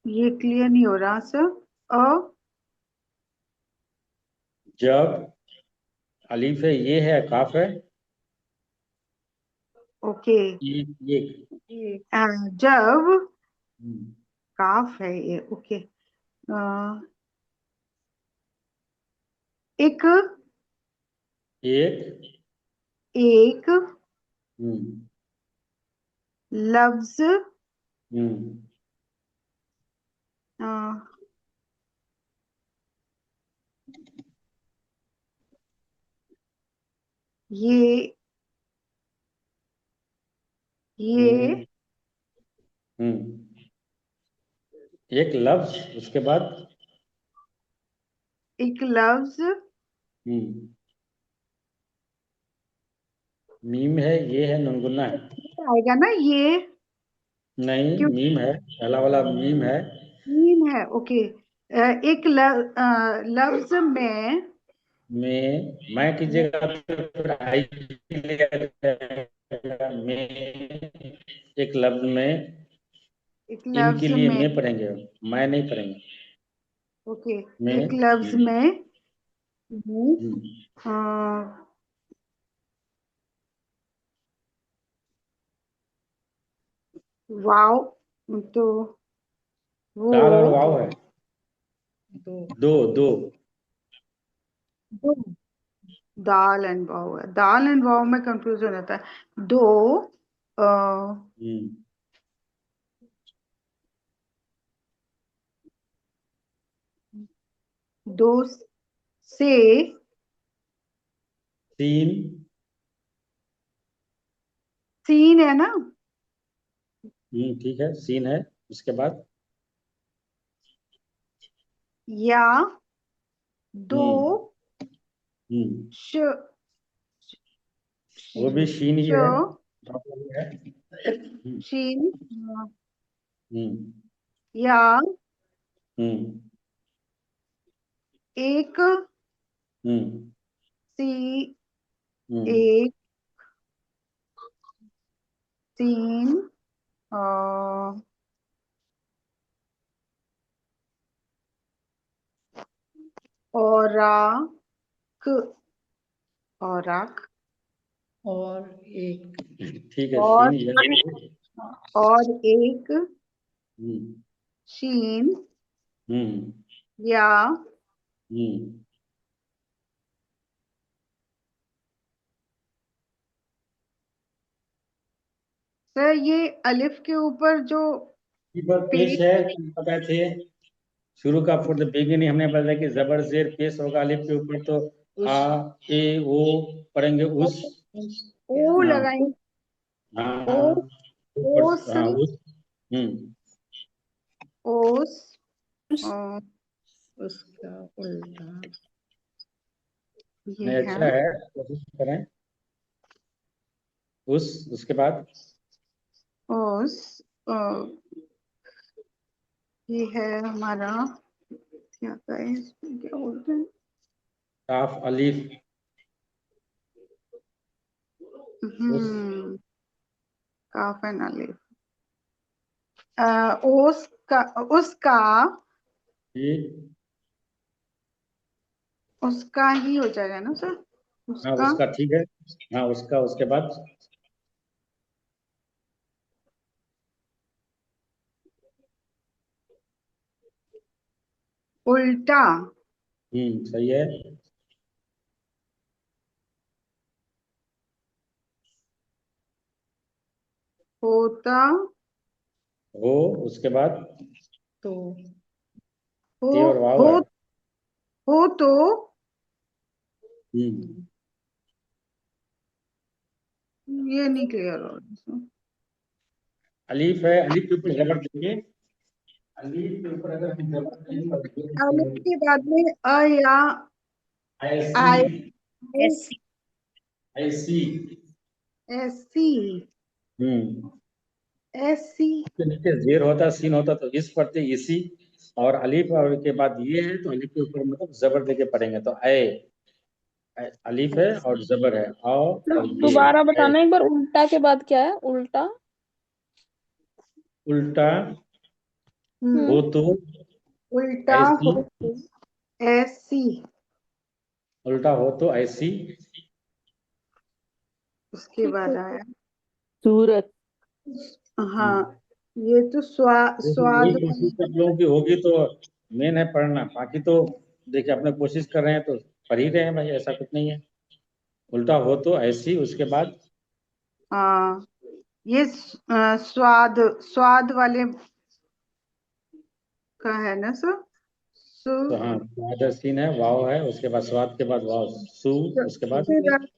ये क्लियर नहीं हो रहा सर। अ जब अलीफ है, ये है, काफ है। ओके। ये। जब हम्म। काफ है ये। ओके। एक एक। एक हम्म। लफ्ज हम्म। अ, ये हम्म। ये हम्म। एक लफ्ज, उसके बाद। एक लफ्ज हम्म। मीम है, ये है, ननगुना है। आएगा ना ये? नहीं, क्यों? मीम है, पहला वाला मीम है। तीन है। ओके। एक लफ्ज में मैं कीजिएगा तो फिर आई ले आएगा। मैं, एक लफ्ज में। एक इन के लफ्ज लिए में मैं पढ़ेंगे, मैं नहीं पढ़ेंगे। ओके। मैं। एक लफ्ज में हम्म। अ, वाव तो वो दाल और वाव है। दो दो। दो दाल एंड वाव है। दाल एंड वाव में कंफ्यूज हो जाता है। दो अ, हम्म। दो से तीन। सीन है ना? ठीक है, सीन है, उसके बाद। या दो हम्म। हम्म। श वो भी शीन ही श है। हम्म। शीन हम्म। या हम्म। एक हम्म। सी हम्म। एक सीन अ, औराक औराक ठीक है, और सीन ये। और एक हम्म शीन हम्म या हम्म सर ये अलिफ के ऊपर जो पर पेश पेश है, तुम पता थे शुरू का फॉर द बिगिनिंग हमने बताया कि जबर जेर पेश होगा अलिफ के ऊपर, तो आ ए ओ पढ़ेंगे उस। ओ हाँ लगाएंगे, हाँ ओ हाँ, ऊपर ओस हाँ उस। हम्म ओस और उसका उल्टा ये नहीं, है अच्छा है, कोशिश करें। उसके बाद ओस ये है हमारा, क्या कहें इसमें, क्या बोलते हैं, काफ अलिफ उस। काफ एंड अलिफ। ओस का, उसका ये उसका ही हो जाएगा ना सर, हाँ उसका उसका ठीक है। हाँ उसका, उसके बाद उल्टा, सही है। होता हो, उसके बाद तो, हो ते और वाव हो है। हो तो हम्म ये नहीं क्लियर हो रहा इसमें। अलीफ है, अलीफ के ऊपर जबर देंगे। अलीफ के ऊपर अगर हम जबर देंगे और अलिफ के बाद में अ या ऐसी आई ऐसी ऐसी। ऐसी हम्म ऐसी उसके नीचे जेर होता, सीन होता, तो इस पढ़ते इसी। और अलीफ और के बाद ये है, तो अलीफ के ऊपर मतलब जबर देके पढ़ेंगे, तो अलीफ है और जबर है, और ये दोबारा ऐ। बताना एक बार, उल्टा के बाद क्या है? उल्टा। उल्टा हम्म हो तो उल्टा ऐसी। हो तो ऐसी, उल्टा हो तो ऐसी। उसके बाद आया सूरत। हाँ, ये तो यही स्वाद कोशिश कर लोगों की होगी, तो मेन है पढ़ना, बाकी तो देखिए अपने कोशिश कर रहे हैं तो पढ़ ही रहे हैं भाई, ऐसा कुछ नहीं है। उल्टा हो तो ऐसी, उसके बाद हाँ, ये स्वाद, स्वाद वाले का है ना सर, सु तो हाँ स्वाद सीन है, वाव है, उसके बाद स्वाद के बाद वाव सु, उसके बाद सूरत,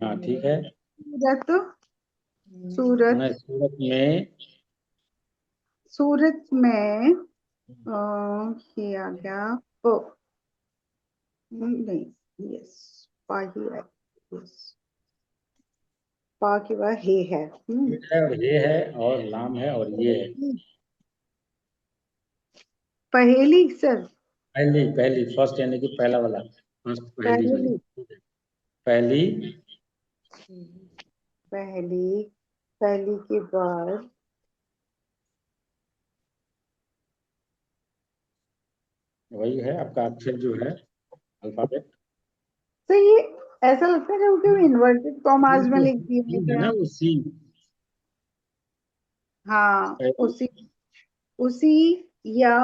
हाँ ठीक है। सूरत, सूरत, नहीं, सूरत में सूरत में ये आ गया प, नहीं, यस, पा ही है, यस, पा के बाद हे है। ये है और ये है और लाम है और ये है। पहेली सर, पहली पहली फर्स्ट यानी कि पहला वाला, फर्स्ट पहली वाली। पहेली, पहली पहली, पहली के बाद वही है आपका अक्षर जो है, अल्फाबेट। तो ये ऐसा लगता है कि इन्वर्टेड कॉमास में लिख दिए सीन है थे ना, आप। वो सीन। हाँ, पहली उसी उसी या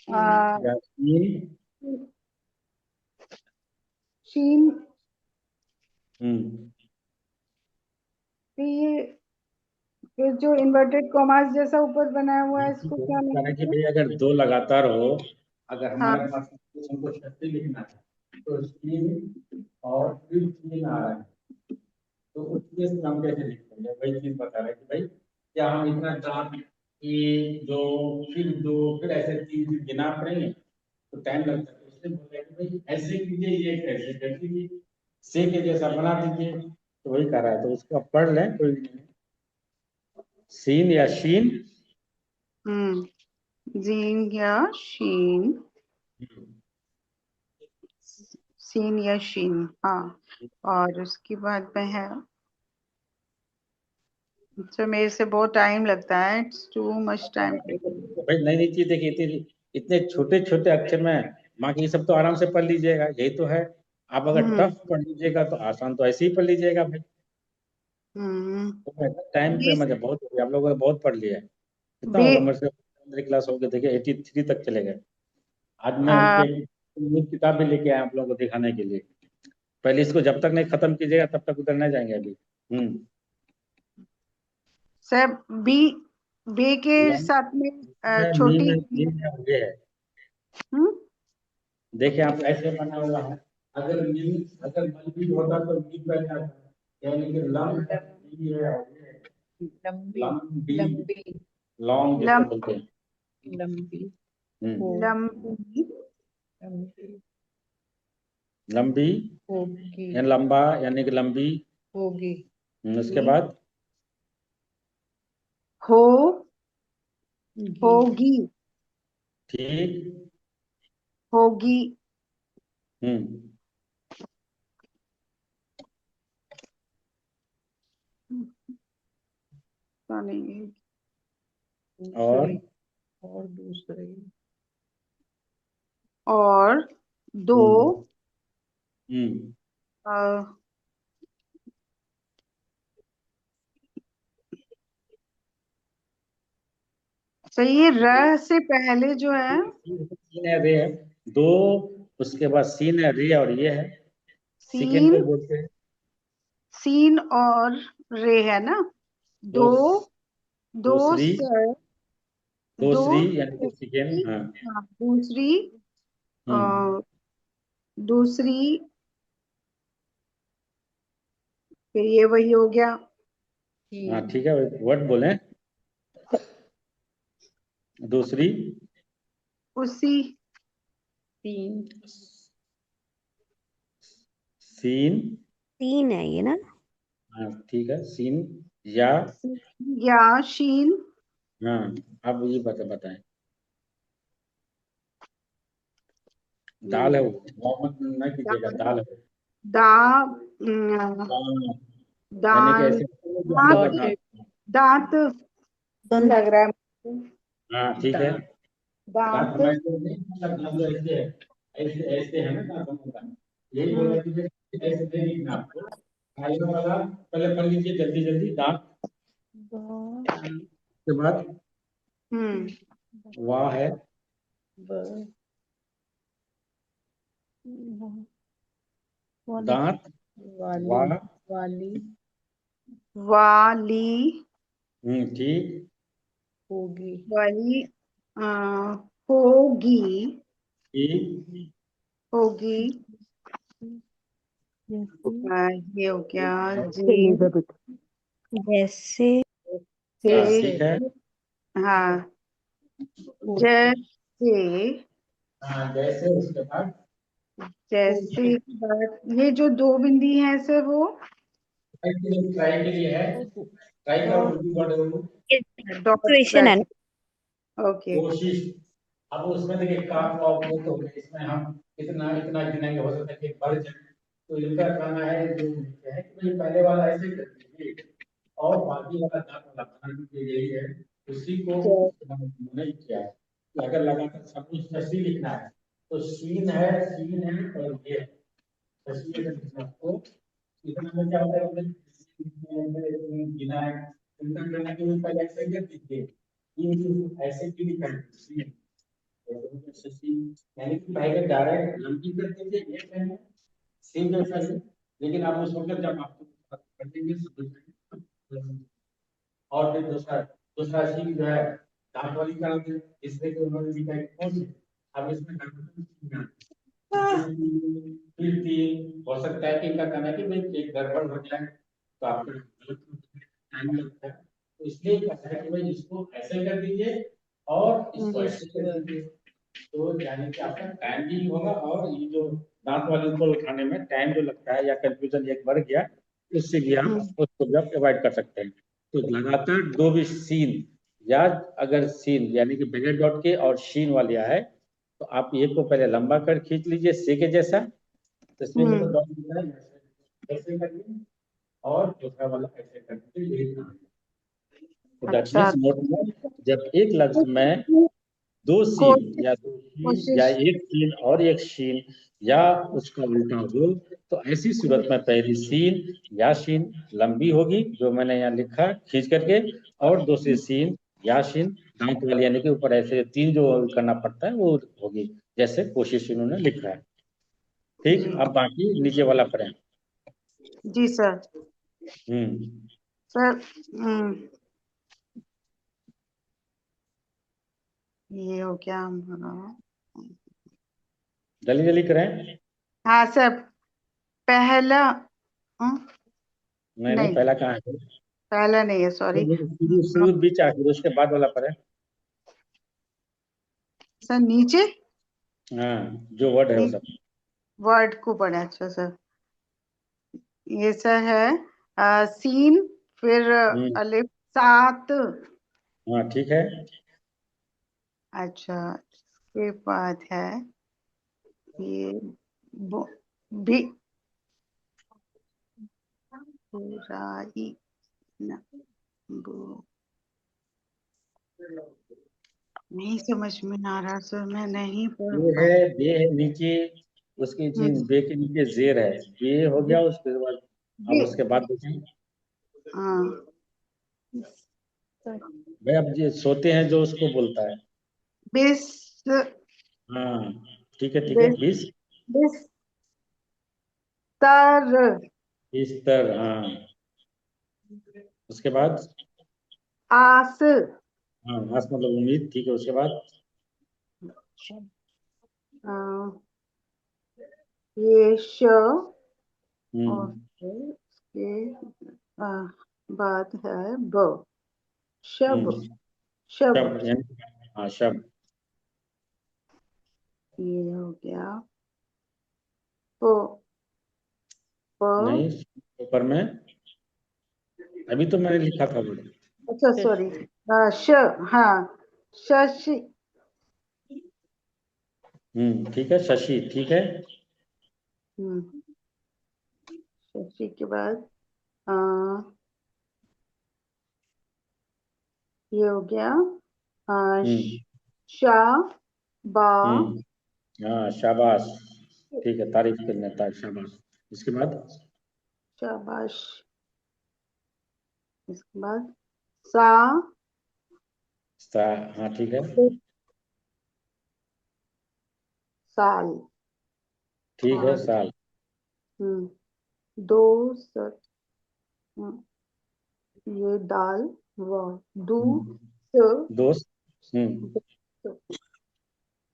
या सीन। शीन, हम्म ये जो इन्वर्टेड कॉमास जैसा ऊपर बनाया हुआ है इसको क्या कारण कि लिखते हैं? भाई अगर दो लगातार हो, अगर हाँ हमारे पास कुछ हमको शब्द लिखना है, तो सीन और फिर सीन आ रहा है, तो उसके हम कैसे लिखेंगे, वही चीज बता रहे हैं कि भाई क्या हम इतना दाम एक दो फिर ऐसे तीन चीज गिना पड़ेंगे, तो टाइम लगता है, तो इसलिए बोल रहे हैं कि भाई ऐसे कीजिए, ये ऐसे कर दीजिए, से के जैसा बना दीजिए, तो वही कर रहा है, तो उसको आप पढ़ लें कोई नहीं। सीन या शीन। जीन या शीन, सीन या शीन, हाँ, और उसके बाद में है, तो मेरे से बहुत टाइम लगता है, इट्स टू मच टाइम। तो भाई नई नई चीज देखिए, इतने इतने छोटे छोटे अक्षर में, बाकी ये सब तो आराम से पढ़ लीजिएगा, यही तो है। आप अगर हम्म टफ पढ़ लीजिएगा तो आसान तो ऐसे ही पढ़ लीजिएगा भाई। हम्म तो टाइम पे ये मतलब बहुत हो गया, आप लोगों ने बहुत पढ़ लिया है। कितना बे होगा मेरे से मेरी क्लास हो गए देखिए 83 तक चले गए। आज मैं आ, एक किताब भी लेके आया आप लोगों को दिखाने के लिए। पहले इसको जब तक नहीं खत्म कीजिएगा तब तक उधर नहीं जाएंगे अभी। सर बी बे के लम साथ में मी छोटी में हो गया है। हम्म देखिए आप ऐसे बना हुआ है, अगर मल्टी होता तो मी पहले आता, यानी कि लम बी है और ये है। लंबी लंबी लंबी लॉन्ग जिसको लम बोलते हैं। लंबी हम्म, लंबी लंबी लंबी होगी या लंबा यानी कि लंबी। होगी उसके बाद हो गी होगी ठीक। होगी हम्म, पता नहीं और दूसरी और दूसरी और दो हम्म, अ, सही है र से पहले जो है सीन है रे है दो, उसके बाद सीन है रे और ये है सेकेंड को सीन बोलते हैं। सीन और रे है ना दो दो दो दूसरी सर दो दूसरी यानी कि सेकेंड। हाँ। हाँ, दूसरी अ, हम्म, दूसरी फिर ये वही हो गया हाँ ठीक है वर्ड बोले। दूसरी उसी तीन सीन। तीन है ये ना। हाँ ठीक है सीन या। या शीन हाँ अब ये बताएं। दाल है वो, मत नहीं कीजिएगा, दाल है वो। दा अम, हाँ, यानी कि दाल ऐसे लंबा दांत बना। दांत लग रहा है हाँ ठीक है। दांत दांत हमारे को नहीं, मतलब दांत ऐसे है, ऐसे ऐसे है ना दांत दोनों का। यही बोल रहे थे कि ऐसे नहीं लिखना आपको। आगे वाला पहले पढ़ लीजिए जल्दी जल्दी दांत के बाद वाह है ब दांत वाली वाह। वाली वाली ठीक। होगी वाली अ, होगी ठीक। होगी ये हो गया जी जैसे से हाँ जैसे ठीक है। हाँ हो जैसे हाँ जैसे उसके बाद जैसे के बाद ये जो दो बिंदी है सर वो ट्राई के लिए है। ट्राई का उर्दू वर्ड है वो डॉट क्वेश्चन है बैक ना। ओके कोशिश। अब उसमें देखिए काम का उपयोग हो गया, इसमें हम इतना इतना गिनेंगे, हो सकता है कि बढ़ जाए। तो इनका कहना है जो है कि भाई पहले वाला ऐसे कर दीजिए और बाकी वाला दांत वाला बनाने के लिए यही है, उसी को नहीं किया है कि अगर लगातार सब कुछ शशि लिखना है तो सीन है और ये है। शशि अगर लिखना है तो इतना में क्या होता है कि गिना है, इनका कहना है कि पहले ऐसे कर दीजिए, ये जो ऐसे भी लिखा है सीन, शशि यानी कि पहले डायरेक्ट लंबी कर दीजिए ये कहना है, सीन जैसा है। लेकिन आप उस वक्त जब आपको कर देंगे और फिर दूसरा दूसरा सीन जो है दांत वाली का इसमें कि उन्होंने लिखा है कौन सी, अब इसमें फिर तीन हो सकता है कि इनका कहना है कि भाई एक गड़बड़ हो जाए तो आपको टाइम लगता है, तो इसलिए कहता है कि भाई इसको ऐसे कर दीजिए और इसको ऐसे कर दीजिए, तो यानी कि आपका टाइम भी होगा और ये जो दांत वाले ऊपर उठाने में टाइम जो लगता है या कंफ्यूजन एक बढ़ गया, उससे भी आप उसको जब अवॉइड कर सकते हैं। तो लगातार दो भी सीन या अगर सीन यानी कि बगैर डॉट के और शीन वाली है तो आप एक को पहले लंबा कर खींच लीजिए से के जैसा, तस्वीर में तो डॉट दिख रहा है, ऐसे करिए और दूसरा वाला ऐसे कर दीजिए, यही काम है। तो दैट अच्छा मीन्स नोट में जब एक लफ्ज में दो सीन या दो शीन या कोशिश एक सीन और एक शीन या उसका उल्टा हो तो ऐसी सूरत में पहली सीन या शीन लंबी होगी जो मैंने यहाँ लिखा खींच करके, और दूसरी सीन याशीन दांत वाली यानी कि ऊपर ऐसे 3 जो करना पड़ता है वो होगी, जैसे कोशिश इन्होंने लिखा है। ठीक, जी अब बाकी नीचे वाला पढ़ें। जी सर। हम्म सर ये हो गया हमारा। जल्दी जल्दी करें। हाँ सर, पहला नहीं नहीं, पहला कहाँ है? पहला नहीं है, सॉरी। शुरू शुरू बीच आखिर उसके बाद वाला पढ़ें। सर नीचे हाँ, जो वर्ड है वो सब। वर्ड को पढ़े। अच्छा सर, ये सर है सीन, फिर अलिफ 7। हाँ ठीक है। अच्छा, इसके बाद है ये भी बुराई न बु- नहीं समझ में आ रहा सर, मैं नहीं पढ़ ये पा। है बे है नीचे, उसके बे के नीचे जेर है, बे हो गया उसके बाद। अब उसके बाद देखें हाँ भाई, अब ये सोते हैं जो उसको बोलता है। बिस हाँ ठीक है, ठीक है। बिस 20 बिस्तर बिस्तर, हाँ। उसके बाद आस हाँ, आस मतलब उम्मीद, ठीक है। उसके बाद ये श, और हम्म फिर इसके बाद है ब, शब। हम्म शब शब्द यानी, हाँ शब्द। ये हो गया। प प नहीं, ऊपर में अभी तो मैंने लिखा था वो। अच्छा सॉरी, श, हाँ शशि। ठीक है, शशि, ठीक है। शशि के बाद आ, ये हो गया हम्म शा बा हाँ, शाबाश। ठीक है, तारीफ करना था, शाबाश। इसके बाद शाबाश। इसके बाद सा हाँ ठीक है, साल। ठीक है, और साल। दो सर, ये दाल व दू स दोस्त।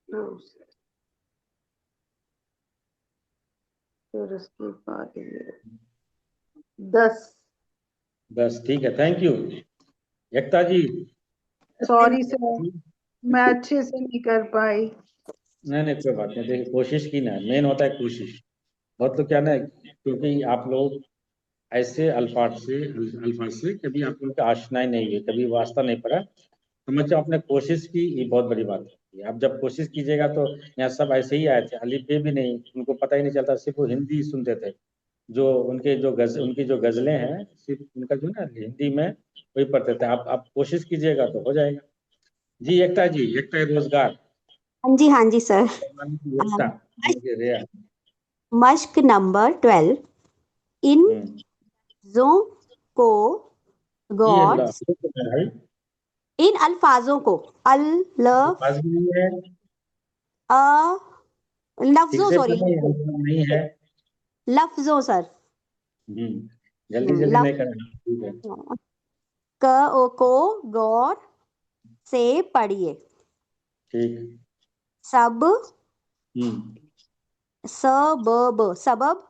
दोस्त। फिर उसके बाद ये 10। 10, ठीक है, thank you Ekta ji. Sorry sir, मैं अच्छे से नहीं कर पाई। नहीं नहीं, कोई बात नहीं, देखिए कोशिश की ना, मेन होता है कोशिश। बहुत लोग क्या ना, क्योंकि आप लोग ऐसे अल्फाज से कभी आप लोग का आशनाई नहीं है, कभी वास्ता नहीं पड़ा, समझो आपने कोशिश की, ये बहुत बड़ी बात है। आप जब कोशिश कीजिएगा तो यहाँ सब ऐसे ही आए थे, अलिफ बे भी नहीं, उनको पता ही नहीं चलता, सिर्फ वो हिंदी सुनते थे। जो उनकी जो गजलें हैं, सिर्फ उनका जो ना हिंदी में वही पढ़ते थे। आप कोशिश कीजिएगा तो हो जाएगा। जी एकता जी, एकता रोजगार। हाँ जी सर। एकता रेया। मश्क नंबर 12। इन जो को ये गॉड, भाई इन अल्फाजों को अल्लफ पास भी नहीं है, अ ठीक लफ्जों, से सॉरी पढ़े, लफ्जों, नहीं है। लफ्जों सर। जल्दी जल्दी नहीं लफ करना, ठीक है। को गौर से पढ़िए। ठीक। सब हम्म सबब सबब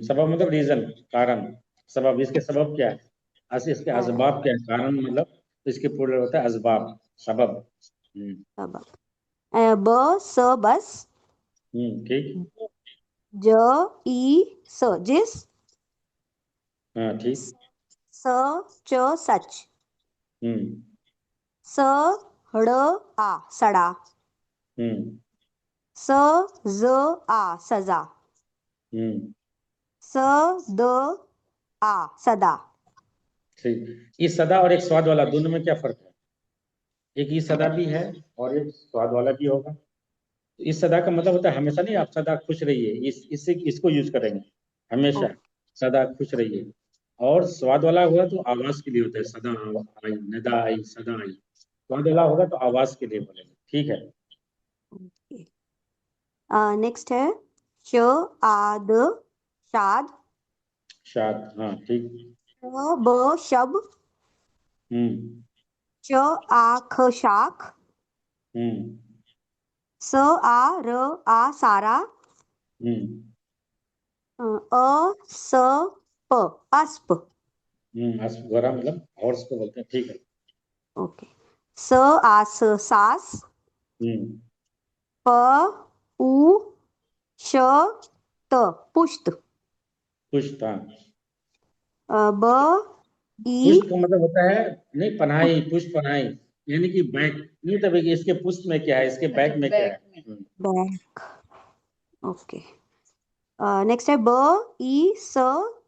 सबब मतलब रीजन, कारण। सबब, इसके सबब क्या है? इसके असबाब क्या है? कारण मतलब इसके पूरे होता है असबाब, सबब। सबब ब स बस, ठीक। ज ई स जिस, हाँ ठीक। स च सच, हम्म स ड़ आ सड़ा, हम्म स ज आ सजा, हम्म स द आ सदा। ठीक। इस सदा और एक स्वाद वाला, दोनों में क्या फर्क है? एक ई सदा भी है और एक स्वाद वाला भी होगा। इस सदा का मतलब होता है हमेशा, नहीं, आप सदा खुश रहिए, इससे इसको यूज करेंगे, हमेशा सदा खुश रहिए। और स्वाद वाला होगा तो आवाज के लिए होता है, सदा आई, नदा आई, सदा आई। स्वाद वाला होगा तो आवाज के लिए बोलेंगे, ठीक है। नेक्स्ट है श आद शाद, शाद, हाँ ठीक। ब शब, हम्म च आख शाख, हम्म स आ र आ सारा, हम्म अ स प अस्प, अस्वरा मतलब हॉर्स को बोलते हैं, ठीक है। ओके, स आस सास, हम्म प उ श त पुश्त, पुष्ट, हाँ। ब ई पुष्ट का मतलब होता है, नहीं पनाही, पुष्ट पनाही, यानी कि बैक नहीं, तब इसके पुष्ट में क्या है, इसके बैक में क्या है। Back, okay. नेक्स्ट है ब ई स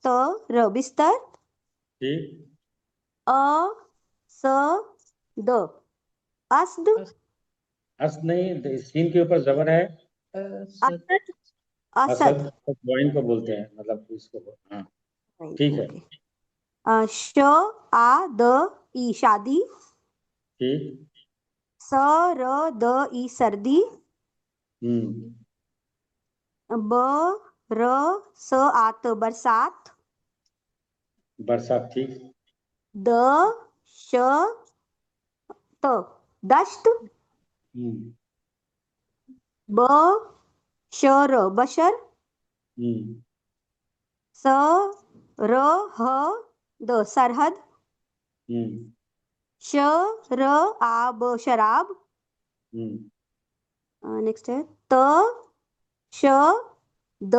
त र बिस्तर, ठीक। अ स द अस्द, अस नहीं, स्किन के ऊपर जबर है। असद, असद, असद ज्वाइन को बोलते हैं, मतलब इसको, हाँ ठीक है। ओके। श आ द ई शादी, ठीक। स र द ई सर्दी, हम्म ब र स आत बरसात, बरसात, ठीक। द श त दश्त, हम्म ब श र बशर, हम्म स र ह द सरहद, हम्म श र आ ब शराब, हम्म नेक्स्ट है त श द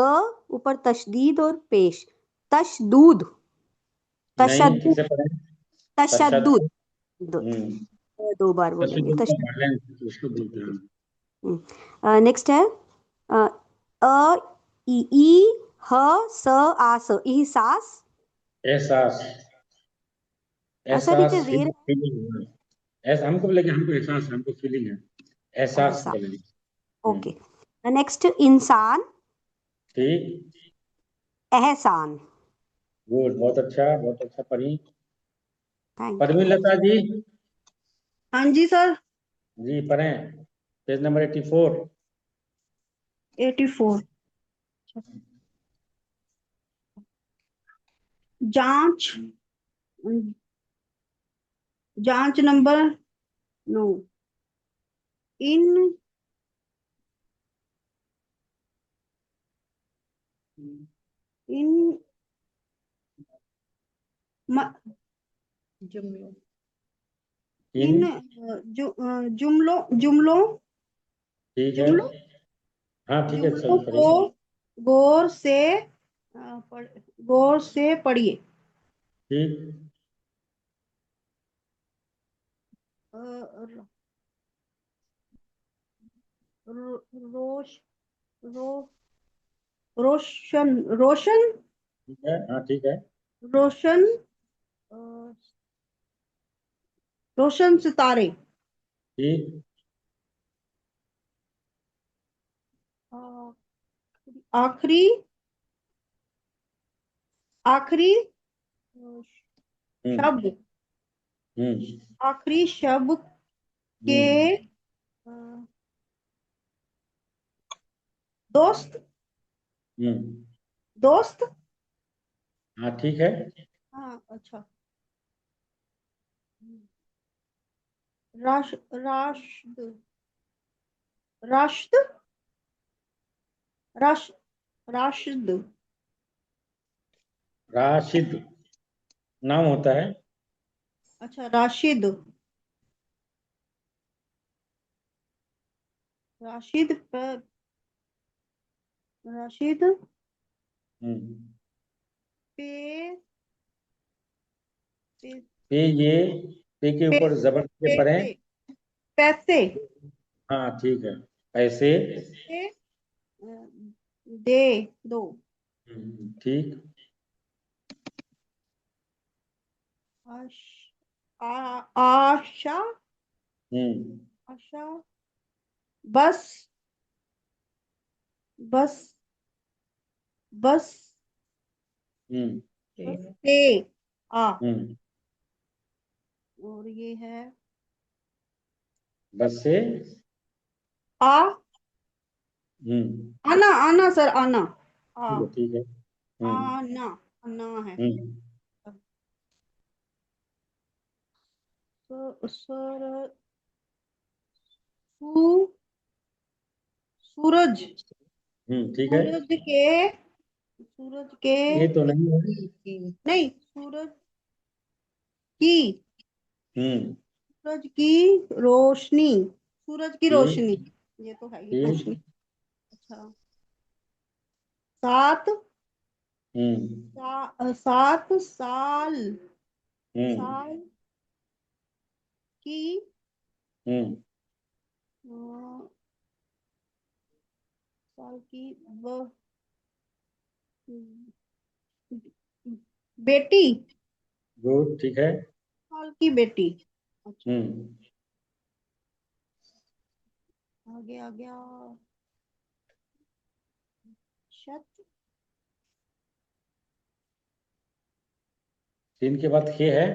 ऊपर तशदीद और पेश, तशदूद, नहीं, ठीक तशद्दुद, से पढ़ें। तशद्दुद, तशद्दुद। हम्म दो बार बोलेंगे तशद्दुद का तशद्दुद। वायलेंस उसको बोलते हैं। नेक्स्ट है अ अ ई ह स आस एहसास, एहसास, अच्छा एहसास, टीचर रेर फीलिंग, ऐसा हमको बोलेंगे, हमको एहसास है, हमको फीलिंग है, एहसास एहसास, बोलेंगे। ओके। नेक्स्ट इंसान, ठीक। एहसान, गुड, बहुत अच्छा पढ़ी। थैंक यू थैंक परमीलता जी, हाँ जी सर। जी पढ़ें, पेज नंबर 84। 84। जांच, जांच नंबर 9, इन इन म, जुमलों इन जुमलों जुमलों ठीक है, जुमलों हाँ ठीक है, जुमलों सही पढ़ी। को गौर से गौर से पढ़िए। ठीक। अ, रोश रो रोशन रोशन ठीक है, हाँ ठीक है। रोशन अ, रोशन सितारे, ठीक। अ, आखिरी आखिरी हम्म शब्द हम्म आखिरी शब्द के हम्म अ, दोस्त हम्म दोस्त हाँ ठीक है। हाँ अच्छा। राश राष्ट्र राष्ट्र राश राशिद राशिद नाम होता है। अच्छा राशिद राशिद राशिद हम्म पे पे पे, ये पे के पे, ऊपर जबर के पढ़ें। पे पैसे हाँ ठीक है, ऐसे। पैसे दे दो ठीक। आश, आशा हम्म आशा बस बस बस हम्म से आ, हम्म, और ये है बस से आ, हम्म, आना, आना सर, आना, आ, ठीक है ठीक है। आना, आना है। हम्म, सर, सू, सूरज, ठीक है। सूरज के, सूरज के, ये तो नहीं है। नहीं, सूरज की, हम्म, सूरज की रोशनी, सूरज की ठीक रोशनी, ये तो है ही ठीक। रोशनी। अच्छा, सात, हम्म, सात साल, हम्म, साल की, हम्म, अ, साल की, ब, बेटी, गुड, ठीक है। साल की बेटी। अच्छा, हम्म, आगे आ गया, शत, सीन के बाद खे है।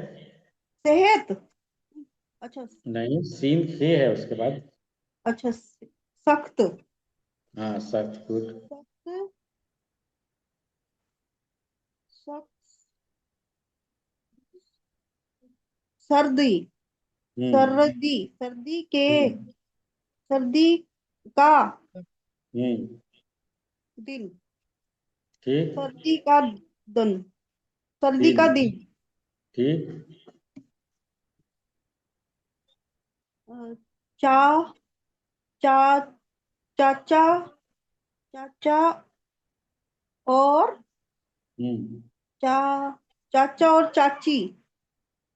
सेहत, अच्छा, नहीं, सीन खे है उसके बाद। अच्छा, सख्त, हाँ, सख्त, गुड। सख्त, सख्त, सर्दी, हम्म, सर्दी, सर्दी के, हम्म, सर्दी का हम्म, दिन, ठीक। सर्दी का दिन, सर्दी दिन, का दिन, ठीक। अ, चा, चा, चाचा, चाचा, और हम्म, चा, चाचा और चाची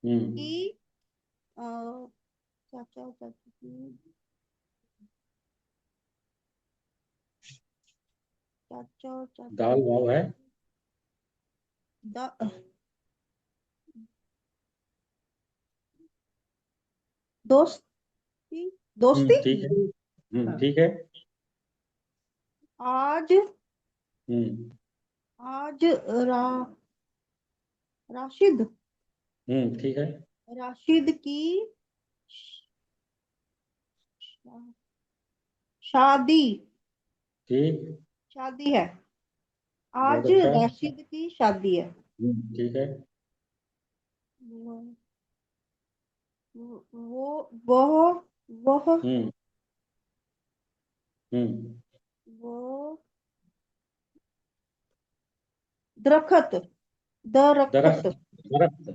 हम्म, की, अ, चाचा और चाची की, चाचा और चाची दाल वाव है। की, द, दोस्ती, दोस्ती, ठीक है। ठीक है। आज, हम्म, आज, रा, राशिद, ठीक है। राशिद की, शादी, ठीक। शादी है, बहुत आज अच्छा। राशिद की शादी है। ठीक है। वो, वह, वह, हम्म, हम्म, वो, दरखत, दरखत, दरख्त, दरख्त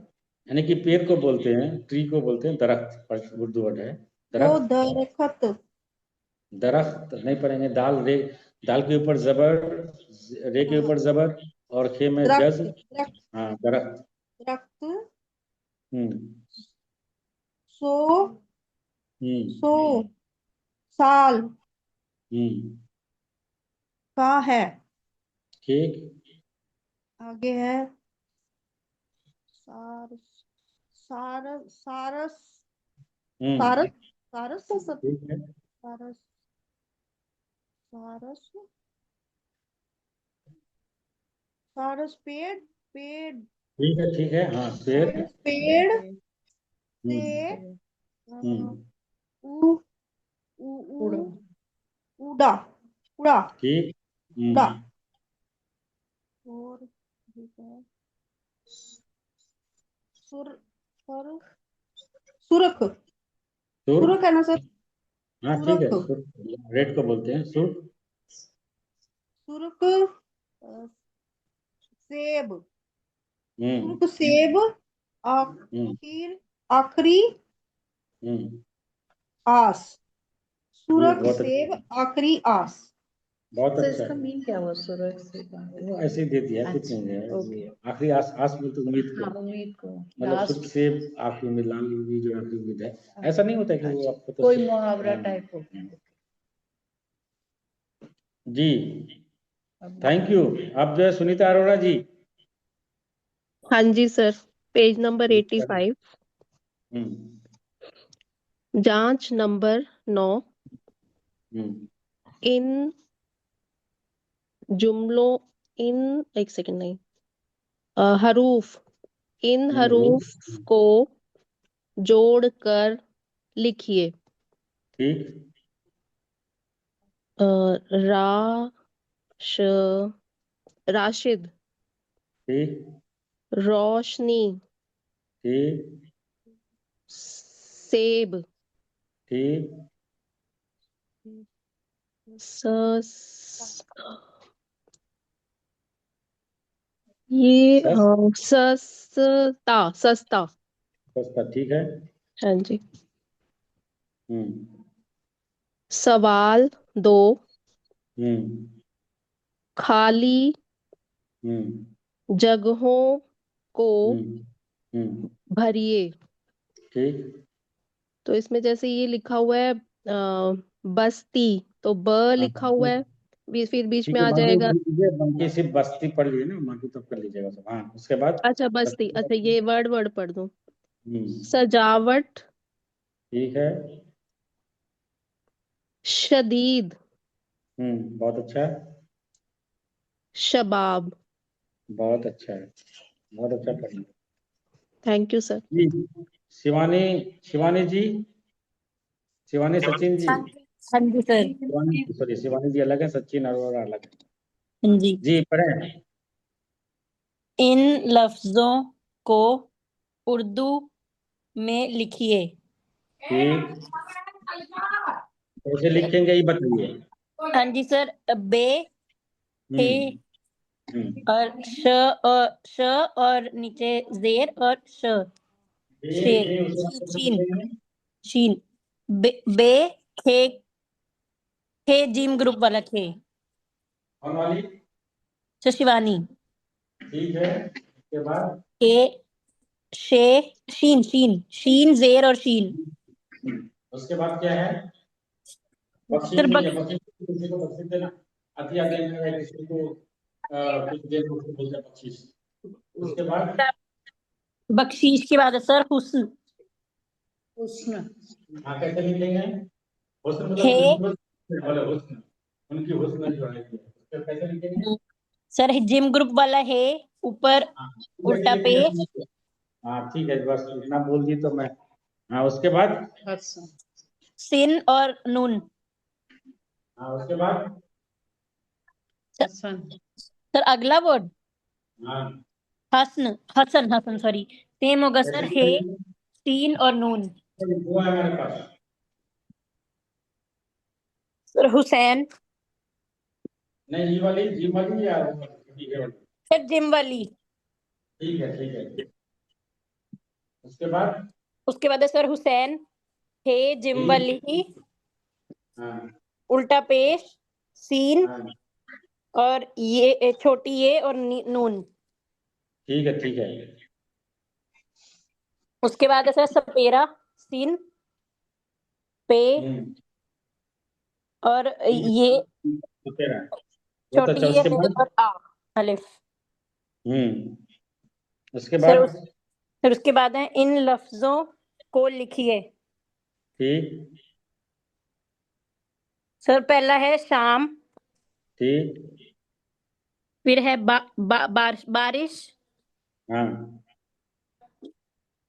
यानी कि पेड़ को बोलते हैं, ट्री को बोलते हैं दरख्त, पर उर्दू वर्ड है वो दरख्त। दरखत, दरख्त नहीं पढ़ेंगे, दाल रे, दाल के ऊपर जबर, रे के हाँ, ऊपर जबर, और खे में जज। दरख्त, दरख्त, हाँ, दरख्त। दरख्त, हम्म, सो, हम्म, सो, साल हम्म, का है। ठीक। आगे है सार, सारस, सारस, सारस, ठीक है। सारस, सारस, सारस, पेड़, पेड़, ठीक है। ठीक है। हाँ, पेड़। सारस पेड़ से, हम्म, अ, हम्म, उ, उ, उड़ा, उड़ा, ठीक। उड़ा, और ठीक है, सुर, सुर, सुरख, सुर। सुरख है ना सर, हाँ, ठीक है, सुरख, सुर। रेड को बोलते हैं सुर। सुरख, सेब, हम्म, सुरख, सेब, हम्म, आखिर, आखिरी, हम्म, आस, गुड, सुरख, बहुत अच्छा। सेब, आखिरी, आस। बहुत तो अच्छा। इसका मीन क्या हुआ सुरख से का? वो ऐसे ही दे दिया, कुछ नहीं है। ओके, आखिरी आस, आस में तो उम्मीद हाँ, को, उम्मीद को मतलब सुर्ख लास्ट। से आखिरी में लाल भी जो आखिरी उम्मीद है। ऐसा नहीं होता कि वो अच्छा, आपको तो कोई मुहावरा हाँ, टाइप हो गया। जी, अब थैंक यू। आप जो है सुनीता अरोड़ा जी। हाँ जी सर, पेज नंबर 85, हम्म, जांच नंबर 9, हम्म, इन जुमलों, इन, एक सेकंड, नहीं, हरूफ, इन हरूफ को जोड़कर लिखिए। ठीक। रा श राशिद, ठीक। रोशनी, ठीक। सेब, ठीक। स ये सस्ता, सस्ता। सस्ता, ठीक है। हाँ जी। हम्म। सवाल 2, हम्म। खाली हम्म। जगहों को हम्म। हम्म। भरिए। ठीक। तो इसमें जैसे ये लिखा हुआ है बस्ती, तो ब हाँ, लिखा हुआ है, फिर बीच में ठीक है, आ बाकी जाएगा। बाकी सिर्फ बस्ती पढ़ लीजिए ना, बाकी तब कर लीजिएगा सब। हाँ, उसके बाद। अच्छा बस्ती, अच्छा ये वर्ड वर्ड पढ़ दूं। हम्म। सजावट, ठीक है। शदीद, बहुत अच्छा है। शबाब। बहुत अच्छा है। बहुत अच्छा पढ़िए। Thank you sir. जी। शिवानी, शिवानी जी, शिवानी सचिन जी। हाँ जी सर। शिवानी, सॉरी, शिवानी जी अलग है, सचिन अरोड़ा अलग है। हाँ जी। जी पढ़े। इन लफ्जों को उर्दू में लिखिए। ठीक। कैसे लिखेंगे ये बताइए। हाँ जी सर। बे, हे हम्म। हम्म। और श और नीचे जेर और शेर, उसके बाद कैसे शीन, लिखेंगे? शीन, बे, खे जिम ग्रुप वाला खे, कौन वाली? शिवानी। ठीक है, उसके बाद। के, शे, शीन, शीन, शीन जेर और शीन। उसके बाद क्या है? बख्शीश सर नहीं है, बख्शीश किसी को बख्शीश देना, अतिया देना या किसी को कुछ देना, उसको बोलते हैं बख्शीश। उसके बाद बख्शीश के बाद है सर हुस्न। हुस्न, हाँ, कैसे लिखेंगे? हुस्न मतलब हे, खूबसूरत वाले हुस्न, उनकी हुस्न जो है, उसको कैसे लिखेंगे? सर जिम ग्रुप वाला है, ऊपर हाँ, उल्टा कैसे पेश, लिखेंगे? हाँ ठीक है, बस इतना बोल दी तो मैं। हाँ, उसके बाद। सिन और नून। हाँ, उसके बाद। सर अगला वर्ड हाँ, हसन, हसन, हसन सॉरी, सेम होगा कैसे सर, हे, लिखेंगे? सीन और नून। वो है हमारे पास। सर हुसैन। नहीं, ये वाली जिम वाली या वो वाली? ये वाली। सर जिम वाली। ठीक है, ठीक है। उसके बाद। उसके बाद है सर हुसैन, हे जिम ठीक। वाली ही, हाँ। उल्टा पेश, सीन हाँ, और ये छोटी ये और नून। ठीक है, ठीक है। उसके बाद है सर सपेरा, सीन, पे हम्म। और ठीक है, ये तो तेरा बहुत छोटी अच्छा। ये उसके है बाद। और आ, अलिफ। उसके सर बाद। फिर उसके बाद है इन लफ्जों को लिखिए। ठीक। सर पहला है शाम, ठीक। फिर है बारिश, हाँ।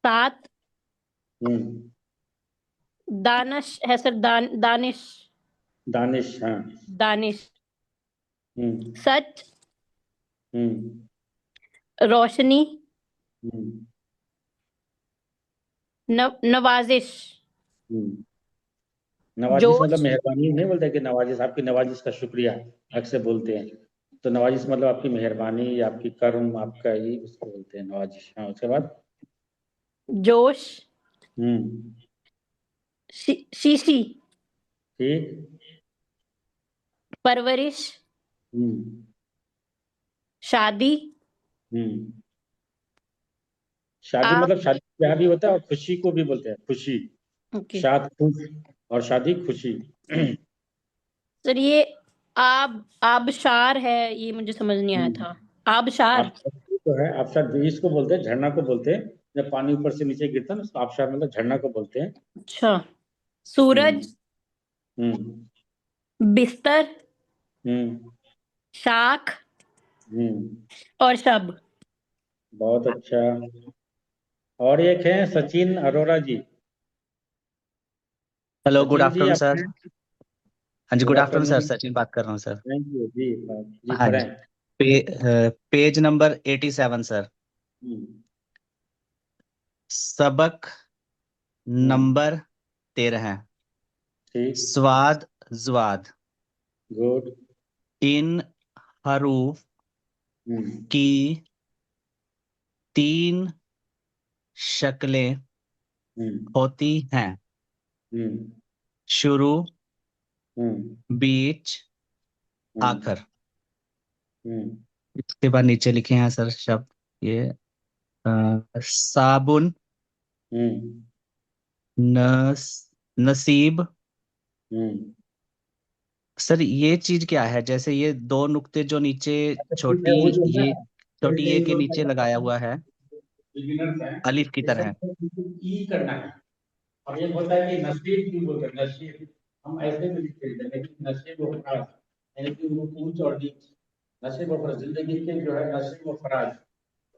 सात, हम्म। दानिश है सर, दानिश, दानिश, हाँ। दानिश, हम्म। सच, हम्म। रोशनी, हम्म। नवाजिश, हम्म। नवाजिश मतलब जोश। मेहरबानी नहीं बोलते कि नवाजिश, आपकी नवाजिश का शुक्रिया अक्सर बोलते हैं। तो नवाजिश मतलब आपकी मेहरबानी या आपकी कर्म, आपका ये उसको बोलते हैं नवाजिश। हाँ, उसके बाद। जोश, हम्म। शीशी, ठीक। परवरिश, हम्म। शादी, हम्म। शादी आप। मतलब शादी ब्याह भी होता है, और खुशी को भी बोलते हैं खुशी। ओके शाद खुश, और शादी खुशी। सर, ये आबशार है, ये मुझे समझ नहीं आया था। आबशार। आबशार तो है, आबशार इसको बोलते हैं, झरना को बोलते हैं। जब पानी ऊपर से नीचे गिरता है ना, उसको आबशार मतलब झरना को बोलते हैं। अच्छा, हम्म। सूरज, हम्म। बिस्तर, हम्म। शाख हम्म। और शब। बहुत अच्छा। और एक है Sachin Arora ji. Hello, good Sachin ji afternoon आप सर। हैं? हाँ जी, good good afternoon sir, afternoon. Sachin बात कर रहा हूँ सर। थैंक यू जी। जी हाँ जी। पढ़ें। Page number 87 sir. हम्म, सबक हम्म, नंबर 13 है। ठीक। स्वाद ज्वाद। गुड। इन हरूफ हम्म, की 3 शक्लें हम्म, होती हैं। हम्म, शुरू, हम्म, बीच, हम्म, आखिर। हम्म, इसके बाद नीचे लिखे हैं सर शब्द ये साबुन, हम्म, नस नसीब। हम्म। सर ये चीज क्या है? जैसे ये 2 नुक्ते जो नीचे अच्छा ठीक है, छोटी, वो जो है ये छोटी जैसे ए ये के जो नीचे लगाया हुआ है बिगिनर्स हैं, अलिफ की ये तरह। सब ई करना है। अब एक होता है कि नसीब क्यों बोलते हैं, नसीब हम ऐसे भी लिखते हैं, लेकिन नसीब व फराज, यानी कि वो ऊंच और नीच। नसीब व फराज जिंदगी के जो है नसीब व फराज।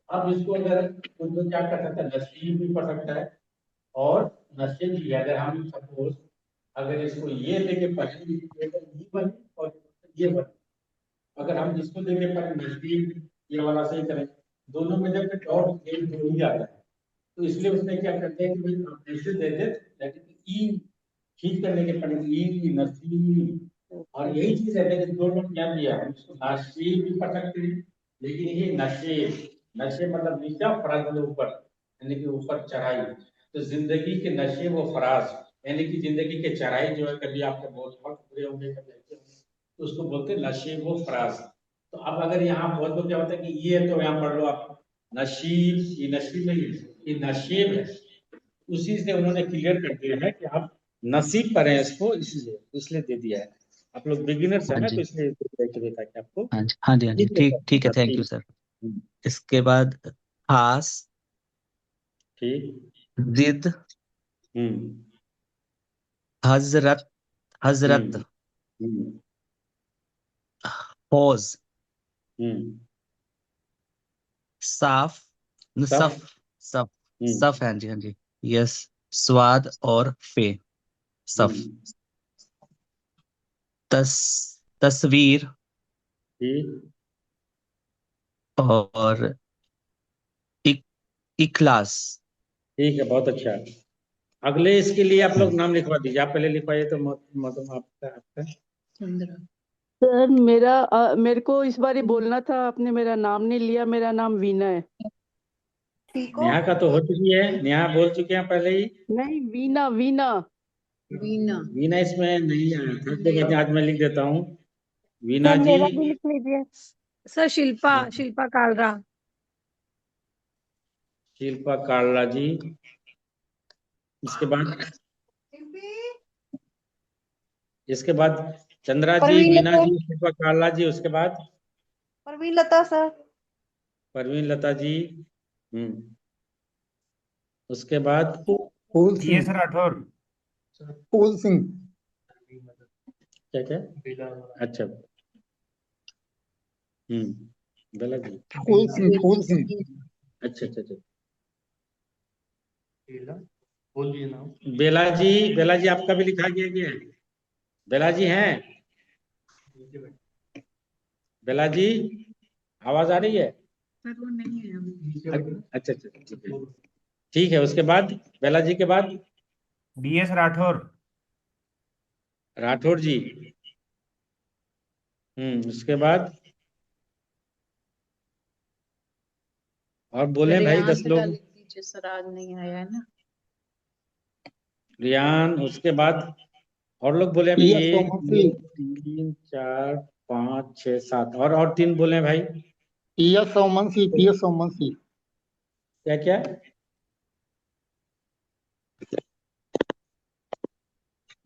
अब इसको अगर कुछ लोग क्या कर सकता है, नसीब भी पढ़ सकता है और नसीब भी। अगर हम सपोज अगर इसको ये लेके पढ़ेंगे तो ये बने और ये बने। अगर हम जिसको लेके पढ़े नसीब ये वाला सही करें, दोनों में जब डॉट एक जो ही आता है, तो इसलिए उसने क्या करते हैं कि भाई आप ऐसे दे दे, लेकिन ई ठीक करने के पड़े ई नसीब। और यही चीज है, लेकिन दो लोग क्या दिया, हम इसको नाशीब भी पढ़ सकते हैं, लेकिन ये नशेब, नशे मतलब नीचा, फराज मतलब ऊपर, यानी कि ऊपर चढ़ाई। तो जिंदगी के नशे व फराज, यानी कि जिंदगी के चढ़ाई जो है, कभी आपके बहुत बुरे होंगे, कभी अच्छे होंगे, तो उसको बोलते हैं नशे व फराज। तो अब अगर यहाँ बहुत लोग क्या होता है कि ये है, तो यहाँ पढ़ लो आप नशीब, ये नशीब नहीं है, ये नशेब है। उसी से उन्होंने क्लियर कर दिया है कि आप नसीब पढ़ें इसको, इसलिए दे दिया है। आप लोग बिगिनर्स है हाँ ना, तो जी, इसलिए देखा कि आपको हाँ जी, हाँ जी, हाँ जी, ठीक ठीक है, थैंक यू ठीक। सर। हम्म, इसके बाद खास, ठीक। जिद, हम्म, हजरत, हजरत, हम्म, हम्म, हौज, हम्म। साफ, सब। सफ, सफ, हम्म, सफ, हाँ जी, हाँ जी, यस। स्वाद और फे, सफ। हम्म, तस तस्वीर ठीक। और इक, इखलास। ठीक है, बहुत अच्छा। अगले इसके लिए आप लोग नाम लिखवा दीजिए, आप पहले लिखवाइए तो मतलब आपका आपका सर मेरे को इस बार ही बोलना था, आपने मेरा नाम नहीं लिया। मेरा नाम वीना है। नेहा का तो हो चुकी है, नेहा बोल चुके हैं पहले ही। नहीं, वीना वीना। वीना इसमें नहीं आया था, तो कहते हैं आज मैं लिख देता हूँ वीना सर जी। मेरा भी लिख लीजिए। सर शिल्पा, शिल्पा कालरा। शिल्पा कालरा जी। इसके बाद चंद्रा जी, परवीन वीना लता। जी, शिल्पा कालरा जी, उसके बाद परवीन लता सर। परवीन लता जी। हम्म। उसके बाद फूल ये सिंह। सर राठौर। फूल सिंह। क्या क्या, अच्छा। बेला जी। फूल सिंह, फूल सिंह। अच्छा अच्छा अच्छा। बोलिए नाम। बेला जी, बेला जी आपका भी लिखा गया क्या? बेला जी हैं? बेला जी, आवाज आ रही है? अच्छा अच्छा, ठीक है। ठीक है, उसके बाद बेला जी के बाद DS राठौर। राठौर जी। उसके बाद और बोले भाई 10 लोग। सर आज नहीं आया है ना। रियान, उसके बाद और लोग बोले अभी, पीएस 1 सोमन 2 सिंह। 3 4 5 6 7, और 3 बोले भाई। PS Soman Singh, PS Soman Singh. क्या क्या?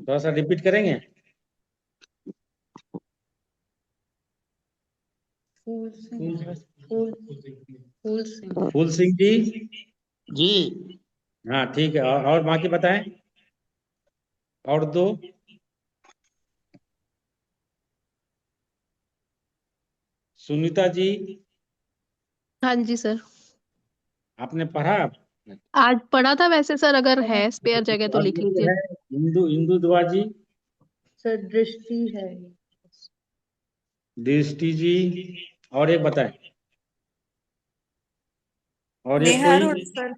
थोड़ा सा रिपीट करेंगे। फूल सिंह, फूल फूल सिंह। फूल सिंह जी। जी। हाँ ठीक है, और बाकी बताएं, और 2। सुनीता जी। हाँ जी सर। आपने पढ़ा? आज पढ़ा था वैसे सर, अगर है स्पेयर जगह तो और लिख ये जो लीजिए। है इंदु दुआ जी, सर दृष्टि है। दृष्टि जी, और एक बताएं, और एक नेहा कोई? अरोड़ा सर।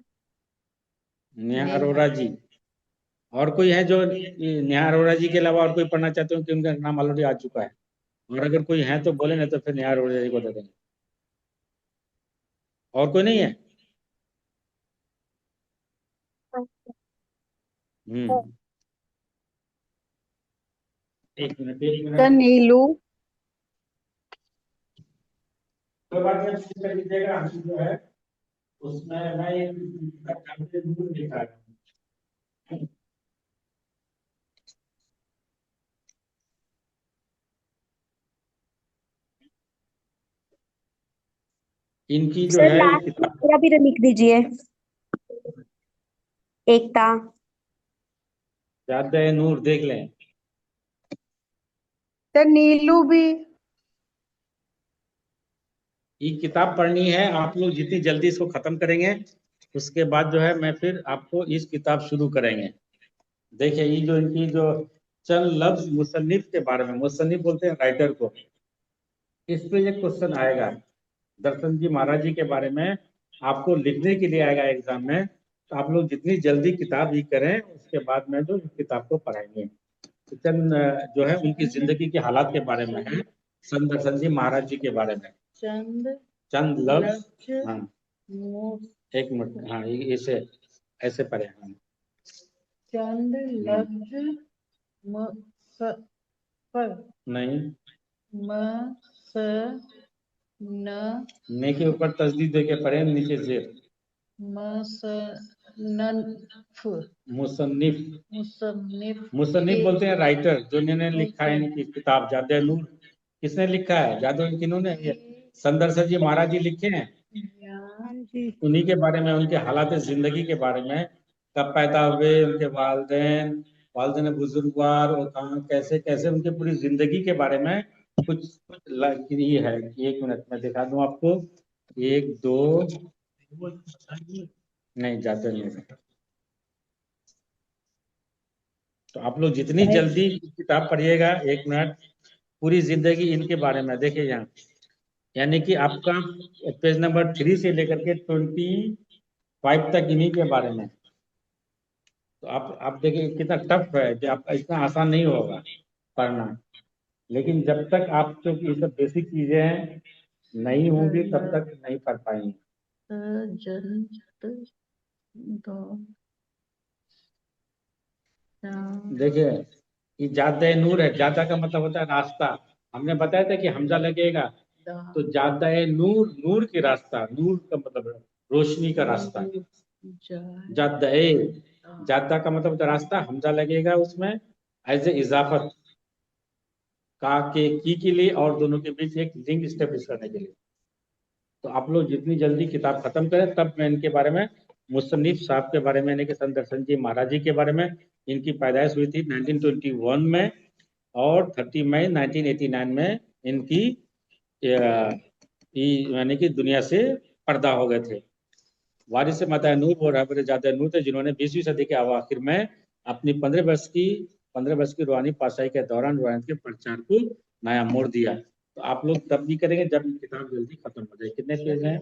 नेहा अरोड़ा जी। और कोई है जो नेहा अरोड़ा जी के अलावा और कोई पढ़ना चाहते हो कि उनका नाम ऑलरेडी आ चुका है? और अगर कोई है तो बोले, नहीं तो फिर नेहा अरोड़ा जी को दे देंगे। और कोई नहीं है? एक मिनट, एक सर मिनट। नीलू। कोई बात नहीं, आप कर लीजिएगा। हम जो है उसमें मैं एक दूर दिखा रहा हूँ। इनकी जो सर है लास्ट में किताब, मेरा भी लिख दीजिए। एकता। जाते हैं नूर, देख लें। सर नीलू भी। ये किताब पढ़नी है आप लोग, जितनी जल्दी इसको खत्म करेंगे उसके बाद जो है मैं फिर आपको इस किताब शुरू करेंगे। देखिए ये जो इनकी जो चंद लफ्ज मुसन्निफ के बारे में, मुसन्निफ बोलते हैं राइटर को, इस पे ये क्वेश्चन आएगा। दर्शन जी महाराज जी के बारे में आपको लिखने के लिए आएगा एग्जाम में, तो आप लोग जितनी जल्दी किताब ये करें उसके बाद में जो इस किताब को पढ़ाएंगे। तो चंद जो है उनकी जिंदगी के हालात के बारे में है, संत दर्शन जी महाराज जी के बारे में चंद लफ्ज। हाँ एक मिनट, हाँ इसे ऐसे पढ़े। हाँ चंद लफ्ज नहीं, म न ने के ऊपर तस्दीद दे के पढ़े, नीचे से मुसन्निफ। मुसन्निफ बोलते हैं राइटर, जो इन्होंने लिखा है इनकी किताब जादे नूर। किसने लिखा है? जादू किन्होंने? संत दर्शन जी महाराज जी लिखे हैं। हाँ जी। उन्हीं के बारे में, उनके हालात जिंदगी के बारे में, कब पैदा हुए, उनके वालदेन, वालदेन बुजुर्गवार, और कहाँ कैसे कैसे उनकी पूरी जिंदगी के बारे में कुछ ये है। एक मिनट में दिखा दूं आपको। एक दो, नहीं जाते नहीं। तो आप लोग जितनी जल्दी किताब पढ़िएगा, एक मिनट, पूरी जिंदगी इनके बारे में देखिए यहाँ, यानी कि आपका पेज नंबर 3 से लेकर के 25 तक इन्हीं के बारे में। तो आप देखिए कितना टफ है, कि आपका इतना आसान नहीं होगा पढ़ना, लेकिन जब तक आप जो ये सब बेसिक चीजें नहीं होंगी तब तक नहीं पढ़ पाएंगे। देखिए ये जादा नूर है, जादा का मतलब होता है रास्ता। हमने बताया था कि हमजा लगेगा, तो जादा नूर, नूर की रास्ता, नूर का मतलब रोशनी का रास्ता। जादा, जादा का मतलब होता है रास्ता, हमजा लगेगा उसमें एज ए इजाफत का के लिए, और दोनों के बीच एक लिंक स्टेब्लिश करने के लिए। तो आप लोग जितनी जल्दी किताब खत्म करें, तब मैं इनके बारे में, मुसन्निफ साहब के बारे में, यानी कि संत दर्शन जी महाराज जी के बारे में, इनकी पैदाइश हुई थी 1921 में, और 30 मई 1989 में इनकी यानी कि दुनिया से पर्दा हो गए थे। वारिस माता नूर वो रहबर ज़ादा नूर थे, जिन्होंने 20वीं सदी के आखिर में अपनी 15 वर्ष की रूहानी पाशाही के दौरान रूहानियत के प्रचार को नया मोड़ दिया। तो आप लोग तब भी करेंगे जब ये किताब जल्दी खत्म हो जाए। कितने पेज हैं?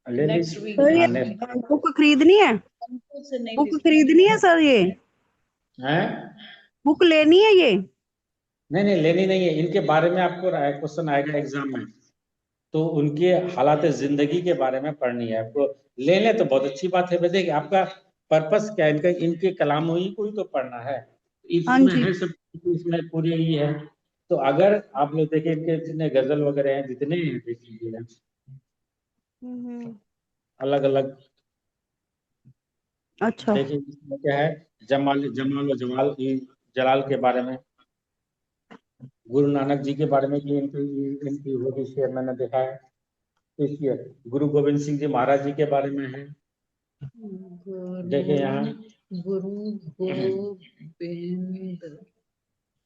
ले लीजिए। सर ये हाँ, next। बुक खरीदनी है? बुक खरीदनी है सर? ये हैं? बुक लेनी है ये? नहीं नहीं, लेनी नहीं है। इनके बारे में आपको क्वेश्चन आएगा एग्जाम में, तो उनके हालात जिंदगी के बारे में पढ़नी है आपको। ले लें तो बहुत अच्छी बात है। देखिए आपका पर्पस क्या है, इनका इनके कलाम ही कोई तो पढ़ना है, हाँ इसमें जी। है सब, इसमें पूरी ही है। तो अगर आप लोग देखें इनके जितने गजल वगैरह हैं, जितने हैं, देख लीजिए अलग अलग। अच्छा। देखिए इसमें क्या है, जमाल जमाल और जमाल जलाल के बारे में, गुरु नानक जी के बारे में, कि इनकी वो भी शेयर मैंने देखा है। देखिए गुरु गोविंद सिंह जी महाराज जी के बारे में है। देखिए यहाँ गुरु गोविंद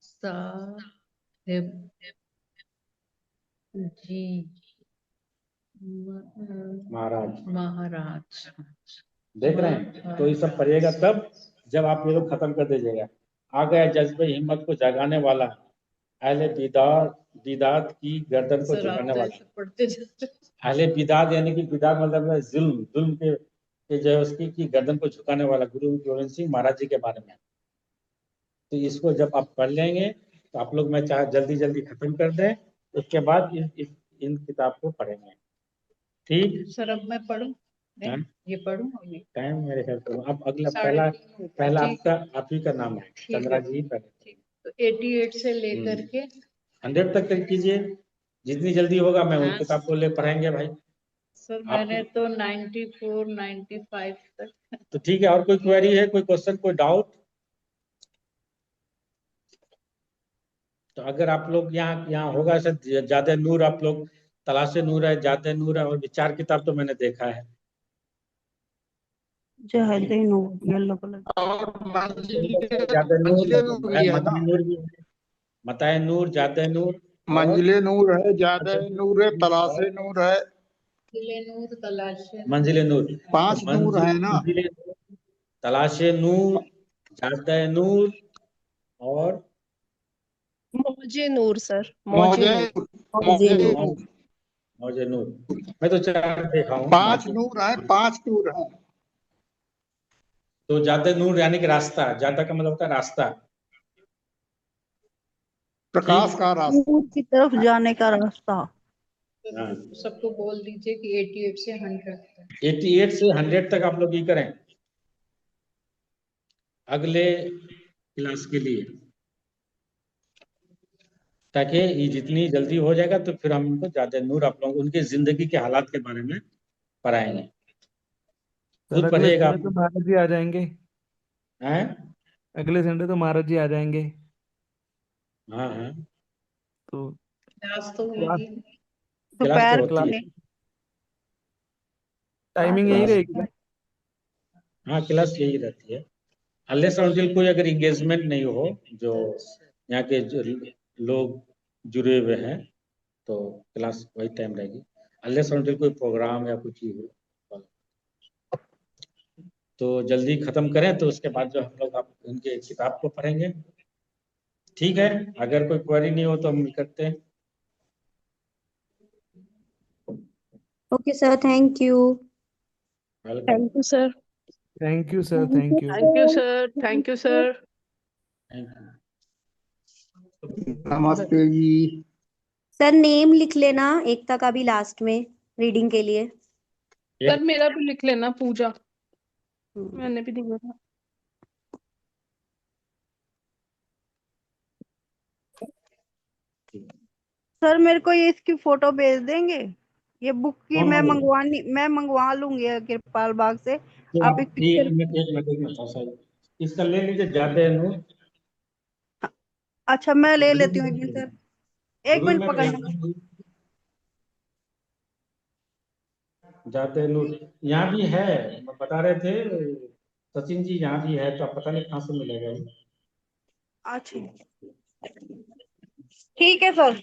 साहिब जी महाराज। महाराज। देख रहे हैं, तो ये सब पढ़िएगा तब जब आप ये लोग खत्म कर दीजिएगा। आ गया जज्बे हिम्मत को जगाने वाला, अहले बिदात बिदात की गर्दन को सर आप झुकाने तो वाला। ऐसे पढ़ते जाते हैं। अहले बिदात यानी कि बिदात मतलब है जुल्म, जुल्म के जो है उसकी की गर्दन को झुकाने वाला गुरु गोविंद सिंह महाराज जी के बारे में। तो इसको जब आप पढ़ लेंगे तो आप लोग, मैं चाहे जल्दी जल्दी खत्म कर दें, उसके बाद इन किताब को पढ़ेंगे। ठीक, सर अब मैं पढ़ूं? हाँ? ये पढ़ूं और ये टाइम मेरे ख्याल से अब अगला साढ़े पहला 3 हो गए, पहला ठीक आपका आप ही का नाम है, ठीक है। चंद्रा जी पहले। ठीक, तो 88 से लेकर के 100 तक कीजिए, जितनी जल्दी होगा मैं उन हाँ। किताब को ले पढ़ेंगे भाई। सर मैंने तो 94 95 तक। तो ठीक है, और कोई क्वेरी है, कोई क्वेश्चन, कोई डाउट? तो अगर आप लोग यहाँ होगा सर ज्यादा नूर, आप लोग तलाशे नूर है, ज्यादा नूर है, और विचार किताब तो मैंने देखा है। जहद नूर येलो कलर। ज्यादा नूर मंजिले नूर भी है ना, मताए नूर भी है, मताए नूर, ज्यादा नूर, मंजिले नूर है, ज्यादा नूर है, तलाशे नूर है, नूर तलाशे मंजिले नूर, 5 नूर है ना। मंजिले नूर, तलाशे नूर, ज्यादा नूर और मौजे नूर सर, मौजे मौजे नूर। मौजे नूर, मौजे नूर। मैं तो 4 देखा हूँ। 5 नूर है, 5 नूर है। तो ज्यादा नूर यानी कि रास्ता, ज्यादा का मतलब होता है रास्ता, प्रकाश का रास्ता। नूर की तरफ जाने का रास्ता। हाँ। सबको बोल दीजिए कि 88 से 100 तक। 88 से 100 तक आप लोग ये करें अगले क्लास के लिए, ताकि ये जितनी जल्दी हो जाएगा तो फिर हम उनको ज्यादा नूर आप लोग उनके जिंदगी के हालात के बारे में पढ़ाएंगे। सर खुद अगले पढ़िएगा संडे तो महाराज जी आ जाएंगे। हैं? अगले संडे तो महाराज जी आ जाएंगे, हाँ हाँ, तो क्लास तो क्लास होगी। क्लास तो दोपहर होती है। में टाइमिंग यही रहेगी ना? हाँ, क्लास यही रहती है, अनलेस अनटिल कोई अगर इंगेजमेंट नहीं हो, जो यहाँ के जो लोग जुड़े हुए हैं, तो क्लास वही टाइम रहेगी, अनलेस अनटिल कोई प्रोग्राम या कुछ ही हो। तो जल्दी खत्म करें, तो उसके बाद जो हम लोग आप उनके किताब को पढ़ेंगे। ठीक है, अगर कोई क्वेरी नहीं हो तो हम करते हैं। Okay sir, thank you. Welcome. Thank you sir. Thank you sir, thank you. Thank you sir, thank you sir. Thank you. नमस्ते जी। सर नेम लिख लेना एकता का भी लास्ट में रीडिंग के लिए। सर मेरा भी लिख लेना, पूजा। मैंने भी नहीं बोला। सर मेरे को ये इसकी फोटो भेज देंगे, ये बुक की कौन वाली? मैं मंगवा लूंगी कृपाल बाग से। तो आप आप एक एक पिक्चर। मिनट इसका ले लीजिए, ज्यादा नूर अच्छा मैं ले ग्रुप लेती हूँ में एक मिनट भेज सर, एक ग्रुप मिनट में भेज पकड़ना। दूंगी। ज्यादा नूर यहाँ भी है, बता रहे थे सचिन जी, यहाँ भी है, तो अब पता नहीं कहाँ से मिलेगा ये। अच्छा ठीक है सर।